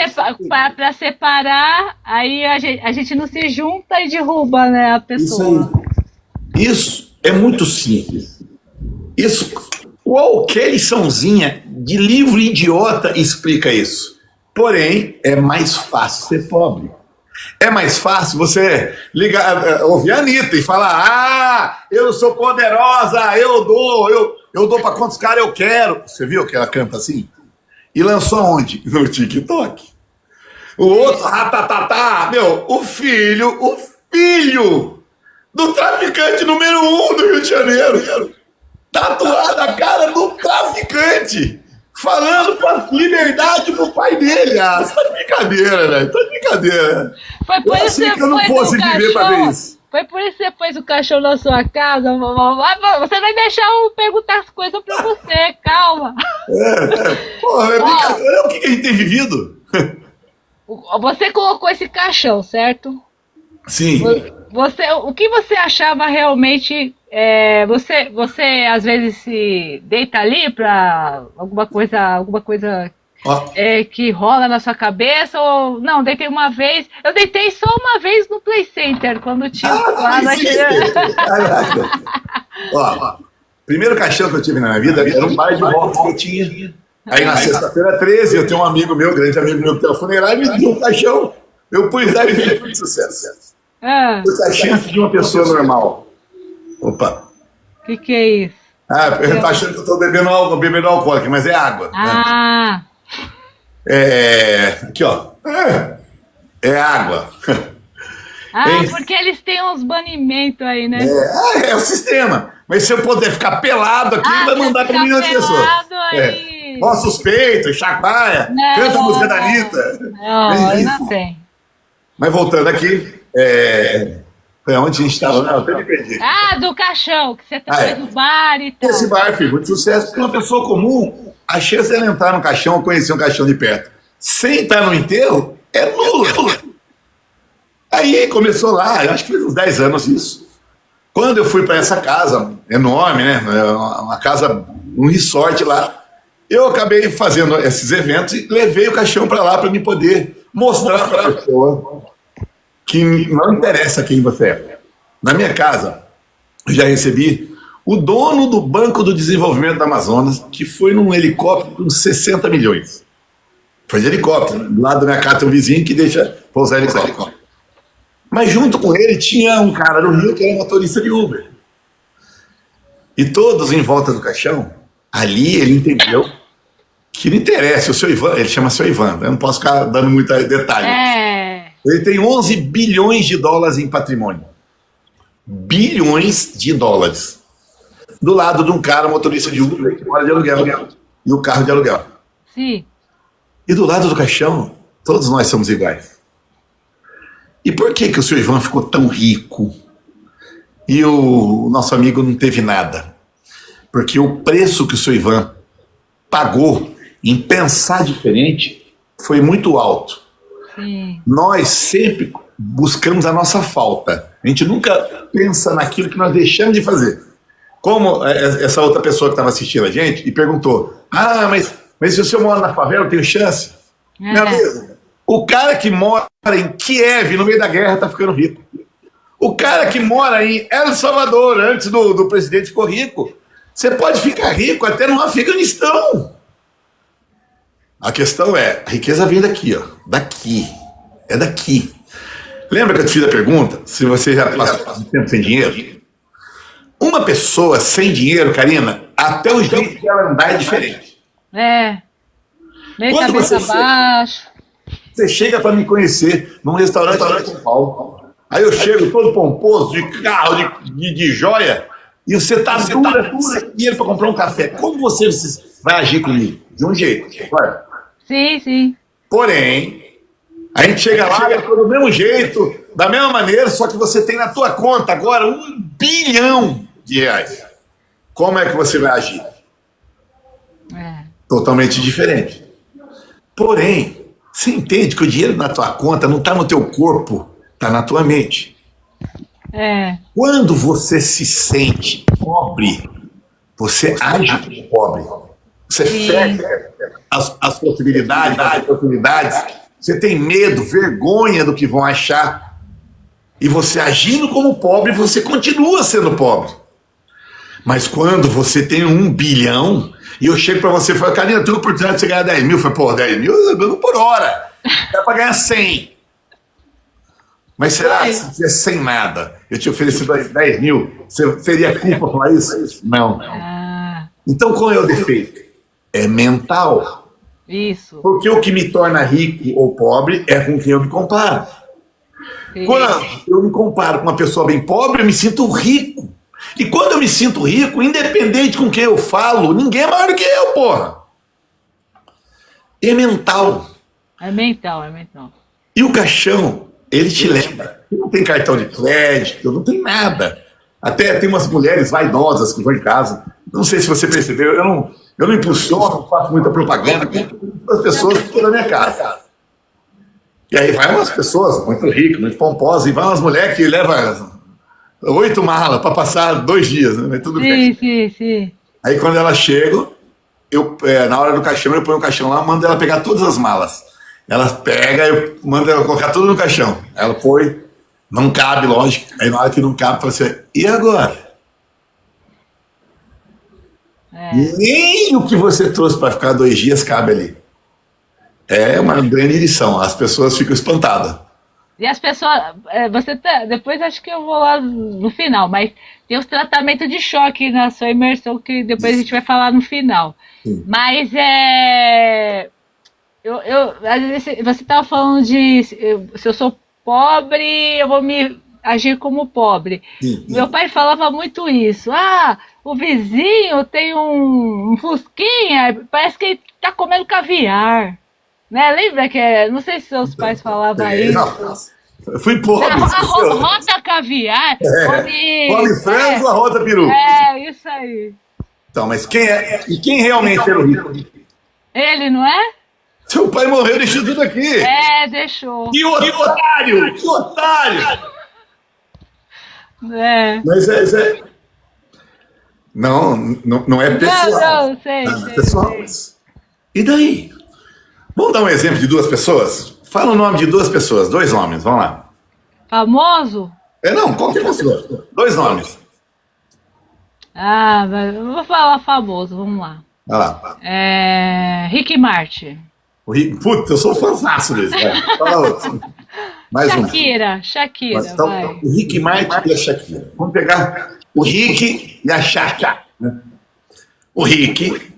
Para separar, aí a gente não se junta e derruba, né, a pessoa.
Isso é muito simples. Isso, qualquer liçãozinha de livro idiota explica isso. Porém, é mais fácil ser pobre. É mais fácil você ouvir a Anitta e falar, eu sou poderosa, eu dou para quantos caras eu quero. Você viu que ela canta assim? E lançou aonde? No TikTok. O outro, ratatatá, o filho do traficante número 1 do Rio de Janeiro. Tatuada a cara do traficante. Falando com a liberdade pro pai dele. Tá de brincadeira, velho. Tá de brincadeira.
Foi por isso
que eu não fosse viver pra ver isso.
Foi por isso que você pôs o cachorro na sua casa. Você vai deixar eu perguntar as coisas pra você, calma.
Porra, é brincadeira. O que a gente tem vivido?
Você colocou esse caixão, certo?
Sim.
O que você achava realmente... você às vezes se deita ali pra alguma coisa que rola na sua cabeça, ou não, deitei uma vez, eu deitei só uma vez no Play Center, quando tinha
primeiro caixão que eu tive na minha vida era um bar de rock que eu tinha. Aí na sexta-feira 13, eu tenho um amigo meu, grande amigo meu, que tem uma funerária, me deu um caixão, eu pus lá e fiz muito sucesso. O caixão de uma pessoa normal. Opa.
O que é isso?
Eu tô achando que eu tô bebendo alcoólico, mas é água. Aqui, ó. É água.
Porque eles têm uns banimentos aí, né?
É o sistema. Mas se eu puder ficar pelado aqui, ele vai mandar pra milhões de pessoas. Mostra os peitos, chacoalha, canta a música da Anitta.
Não tem.
Mas voltando aqui, foi onde a gente estava? Não, eu até me perdi.
Do caixão, que você foi no bar e tal.
Esse bar fez muito sucesso, porque uma pessoa comum, a chance de ela entrar no caixão ou conhecer um caixão de perto sem estar no enterro é nula. Aí começou lá, eu acho que fez uns 10 anos isso. Quando eu fui para essa casa enorme, né? Uma casa, um resort lá, eu acabei fazendo esses eventos e levei o caixão para lá para me poder mostrar para a pessoa que não interessa quem você é. Na minha casa, eu já recebi o dono do Banco do Desenvolvimento do Amazonas, que foi num helicóptero com 60 milhões. Foi de helicóptero. Do lado da minha casa tem um vizinho que deixa pousar helicóptero. Mas junto com ele tinha um cara no Rio que era motorista de Uber. E todos em volta do caixão, ali ele entendeu que não interessa, o seu Ivan, ele chama seu Ivan, eu não posso ficar dando muito detalhe. Ele tem 11 bilhões de dólares em patrimônio. Bilhões de dólares. Do lado de um cara motorista de Uber que mora de aluguel. E o carro de aluguel.
Sim.
E do lado do caixão, todos nós somos iguais. E por que o seu Ivan ficou tão rico e o nosso amigo não teve nada? Porque o preço que o seu Ivan pagou em pensar diferente foi muito alto.
Sim.
Nós sempre buscamos a nossa falta. A gente nunca pensa naquilo que nós deixamos de fazer. Como essa outra pessoa que estava assistindo a gente e perguntou: mas se o senhor mora na favela, eu tenho chance? Meu amigo, o cara que mora em Kiev, no meio da guerra, está ficando rico. O cara que mora em El Salvador, antes do presidente, ficou rico. Você pode ficar rico até no Afeganistão. A questão é, a riqueza vem daqui, ó. Daqui. É daqui. Lembra que eu te fiz a pergunta? Se você já passou muito tempo sem dinheiro? Uma pessoa sem dinheiro, Karina, até o jeito de ela andar é diferente.
Meio cabeça abaixo.
Você chega para me conhecer num restaurante em São Paulo. Aí eu chego todo pomposo, de carro, de joia, e você tá dura, sem dinheiro para comprar um café. Como você vai agir comigo? De um jeito, claro.
Sim.
Porém, a gente chega lá do mesmo jeito, da mesma maneira, só que você tem na tua conta agora R$1 bilhão. Como é que você vai agir? Totalmente diferente. Porém, você entende que o dinheiro na tua conta não está no teu corpo, está na tua mente. Quando você se sente pobre, você age como pobre. Você fecha as possibilidades, as oportunidades. Você tem medo, vergonha do que vão achar. E você agindo como pobre, você continua sendo pobre. Mas quando você tem R$1 bilhão, e eu chego para você e falo: Karina, eu tenho a oportunidade de você ganhar 10 mil. Eu falo: pô, 10 mil eu ganho por hora. Dá para ganhar 100. Mas será que se tivesse sem nada, eu te ofereci 10 mil, você teria culpa falar isso? Não. Então qual é o defeito? É mental.
Isso.
Porque o que me torna rico ou pobre é com quem eu me comparo. Quando eu me comparo com uma pessoa bem pobre, eu me sinto rico. E quando eu me sinto rico, independente com quem eu falo, ninguém é maior do que eu, porra. É mental.
É mental.
E o caixão, ele te lembra. Não tem cartão de crédito, não tem nada. Até tem umas mulheres vaidosas que vão em casa. Não sei se você percebeu, eu não impulsiono, não faço muita propaganda. As pessoas que estão na minha casa. E aí vai umas pessoas muito ricas, muito pomposas, e vai umas mulheres que levam 8 malas para passar 2 dias, né? Tudo bem.
Sim.
Aí quando ela chega, na hora do caixão, eu ponho o caixão lá, mando ela pegar todas as malas. Ela pega, eu mando ela colocar tudo no caixão. Ela põe, não cabe, lógico. Aí na hora que não cabe, fala assim: e agora? Nem o que você trouxe para ficar 2 dias cabe ali. É uma grande lição. As pessoas ficam espantadas.
E as pessoas, depois acho que eu vou lá no final, mas tem os tratamentos de choque na sua imersão, que depois a gente vai falar no final. Sim. Mas às vezes você estava falando de se eu sou pobre, eu vou me agir como pobre. Sim. Meu pai falava muito isso. O vizinho tem um fusquinha, parece que ele está comendo caviar. Né? Lembra que não sei se seus pais falavam isso.
Eu fui pobre.
A rota caviar.
Come frango, a rota peru.
Isso aí.
Então, mas quem realmente era o rico?
Ele, não é?
Seu pai morreu, deixou tudo aqui.
Deixou.
Que otário! Que otário! Mas não é pessoal.
Não, sei.
Pessoal. E daí? Vamos dar um exemplo de 2 pessoas? Fala o nome de 2 pessoas, 2 nomes, vamos lá.
Famoso?
Não, qualquer pessoa. 2 nomes.
Eu vou falar famoso, vamos lá.
Vai lá.
Rick Martin.
Puta, eu sou fãzaço desse. Fala outro. Mais
Shakira.
Então, o Rick Martin e a Shakira. Vamos pegar o Rick e a Shakira. Né? O Rick,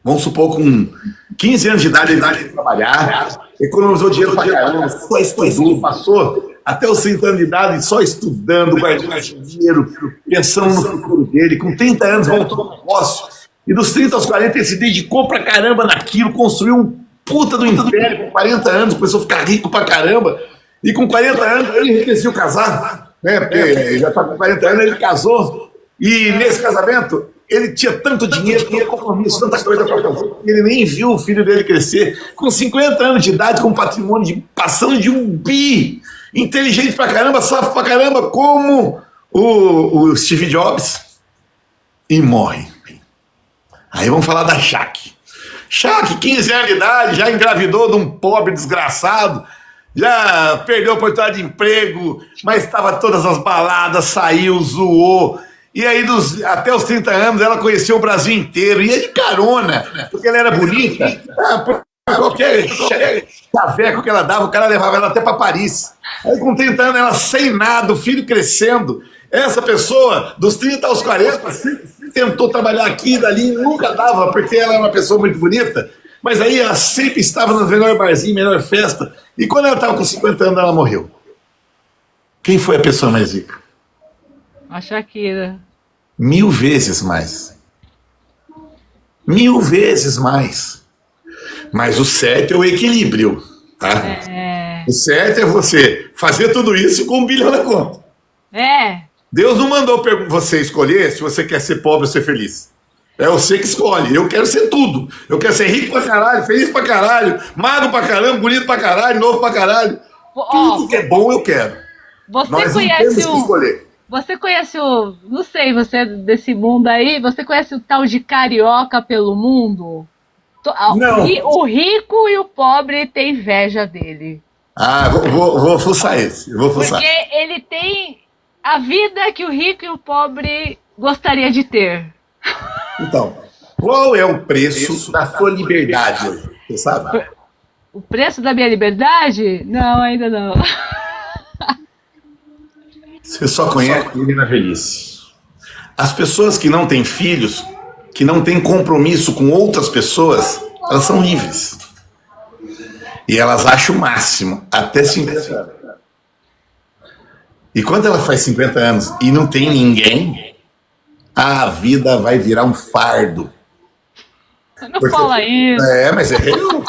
vamos supor, com 15 anos de idade, ele vai trabalhar, economizou dinheiro pra caramba, só estudou, passou até os 30 anos de idade só estudando, guardando dinheiro, pensando no futuro dele. Com 30 anos voltou ao negócio, e dos 30 aos 40 ele se dedicou pra caramba naquilo, construiu um puta do império com 40 anos, começou a ficar rico pra caramba. E com 40 anos ele decidiu casar, né? Porque ele já está com 40 anos, ele casou. E nesse casamento, ele tinha tanto dinheiro, tinha compromisso, tanta coisa para fazer. Ele nem viu o filho dele crescer. Com 50 anos de idade, com patrimônio passando de 1 bi. Inteligente pra caramba, safo pra caramba, como o Steve Jobs. E morre. Aí vamos falar da Shaq. Shaq, 15 anos de idade, já engravidou de um pobre desgraçado, já perdeu a oportunidade de emprego, mas estava todas as baladas, saiu, zoou. E aí, até os 30 anos, ela conheceu o Brasil inteiro, ia de carona, porque ela era bonita. Qualquer chaveco que ela dava, o cara levava ela até para Paris. Aí, com 30 anos, ela sem nada, o filho crescendo. Essa pessoa, dos 30 aos 40, sempre tentou trabalhar aqui e dali, nunca dava, porque ela era uma pessoa muito bonita. Mas aí ela sempre estava no melhor barzinho, melhor festa. E quando ela estava com 50 anos, ela morreu. Quem foi a pessoa mais rica?
A Shakira.
1000 vezes mais. 1000 vezes mais. Mas o certo é o equilíbrio, tá? O certo é você fazer tudo isso com 1 bilhão na conta. Deus não mandou você escolher se você quer ser pobre ou ser feliz. É você que escolhe. Eu quero ser tudo. Eu quero ser rico pra caralho, feliz pra caralho, magro pra caramba, bonito pra caralho, novo pra caralho. Tudo que é bom eu quero.
Você
Nós
conhece
não temos que escolher.
Você conhece não sei, você é desse mundo aí, você conhece o tal de carioca pelo mundo?
Não.
O rico e o pobre têm inveja dele.
Vou fuçar esse.
Porque ele tem a vida que o rico e o pobre gostaria de ter.
Então, qual é o preço da sua liberdade hoje? Você sabe?
O preço da minha liberdade? Não, ainda não.
Você só conhece ele na velhice. As pessoas que não têm filhos, que não têm compromisso com outras pessoas, elas são livres. E elas acham o máximo, até 50 anos. E quando ela faz 50 anos e não tem ninguém, a vida vai virar um fardo.
Não fala isso.
Mas é real.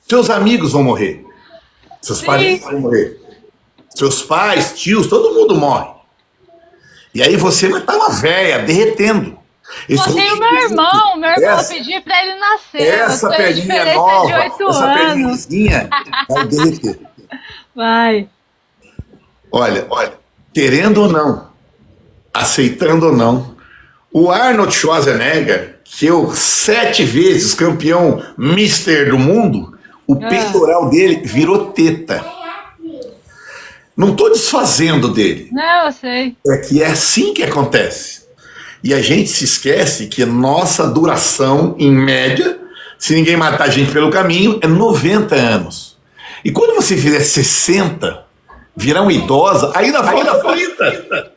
Seus amigos vão morrer. Seus parentes vão morrer. Seus pais, tios, todo mundo morre. E aí você vai estar uma véia, derretendo.
Você e o meu irmão eu pedi pra ele nascer.
Essa pelinha nova, essa pelinha vai derreter.
Vai.
Olha, querendo ou não, aceitando ou não, o Arnold Schwarzenegger, que é o 7 vezes campeão Mister do mundo, o peitoral dele virou teta. Não estou desfazendo dele.
Não, eu sei.
É que é assim que acontece. E a gente se esquece que a nossa duração, em média, se ninguém matar a gente pelo caminho, é 90 anos. E quando você fizer 60, virar uma idosa, ainda falta 30.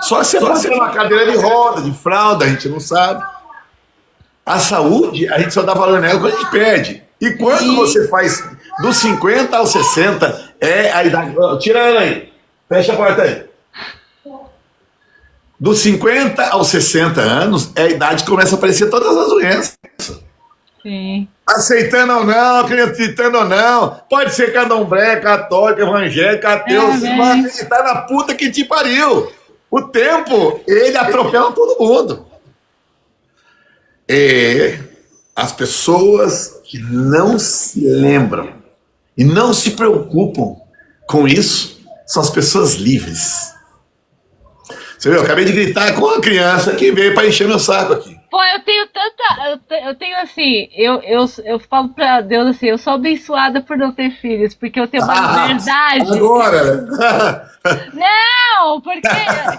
Só se você uma cadeira de roda, de fralda, a gente não sabe. A saúde, a gente só dá valor nela quando a gente perde. E quando você faz dos 50 aos 60, é a idade... Tira ela aí. Fecha a porta aí. Dos 50 aos 60 anos, é a idade que começa a aparecer todas as doenças.
Sim.
Aceitando ou não, acreditando ou não, pode ser candomblé, católico, evangélico, ateu, você vai acreditar na puta que te pariu. O tempo, ele atropela todo mundo. As pessoas que não se lembram e não se preocupam com isso são as pessoas livres. Você viu? Eu acabei de gritar com uma criança que veio para encher meu saco aqui.
Pô, eu tenho tanta... Eu tenho assim... Eu falo pra Deus assim, eu sou abençoada por não ter filhos, porque eu tenho uma liberdade.
Agora!
Não, porque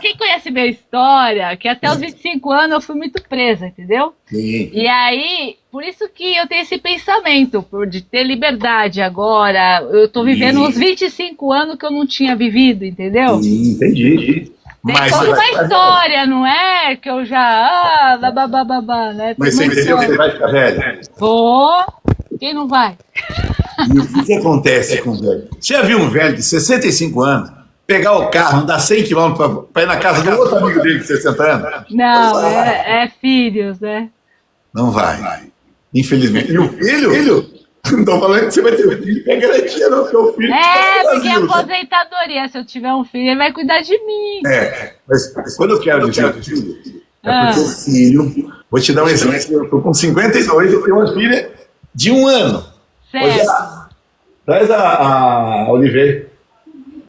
quem conhece minha história, que até os 25 anos eu fui muito presa, entendeu?
Sim.
E aí, por isso que eu tenho esse pensamento, de ter liberdade agora. Eu tô vivendo uns 25 anos que eu não tinha vivido, entendeu?
Sim, entendi.
Tem toda uma história, não é? Que eu já... babababá, né?
Mas você entendeu que você vai ficar velho?
Pô, quem não vai?
E o que acontece com o velho? Você já viu um velho de 65 anos pegar o carro, andar 100 km para ir na casa do outro amigo dele de 60 anos?
Não, é filhos, né?
Não vai. Infelizmente. E o filho? Não tô falando que você vai ter um filho, que é garantia, não, porque o filho
porque é aposentadoria. Se eu tiver um filho, ele vai cuidar de mim.
Mas quando eu quero dizer filho, é porque o filho, vou te dar um exemplo, eu tô com 52, eu tenho uma filha de 1 ano.
Certo.
Traz a Oliveira.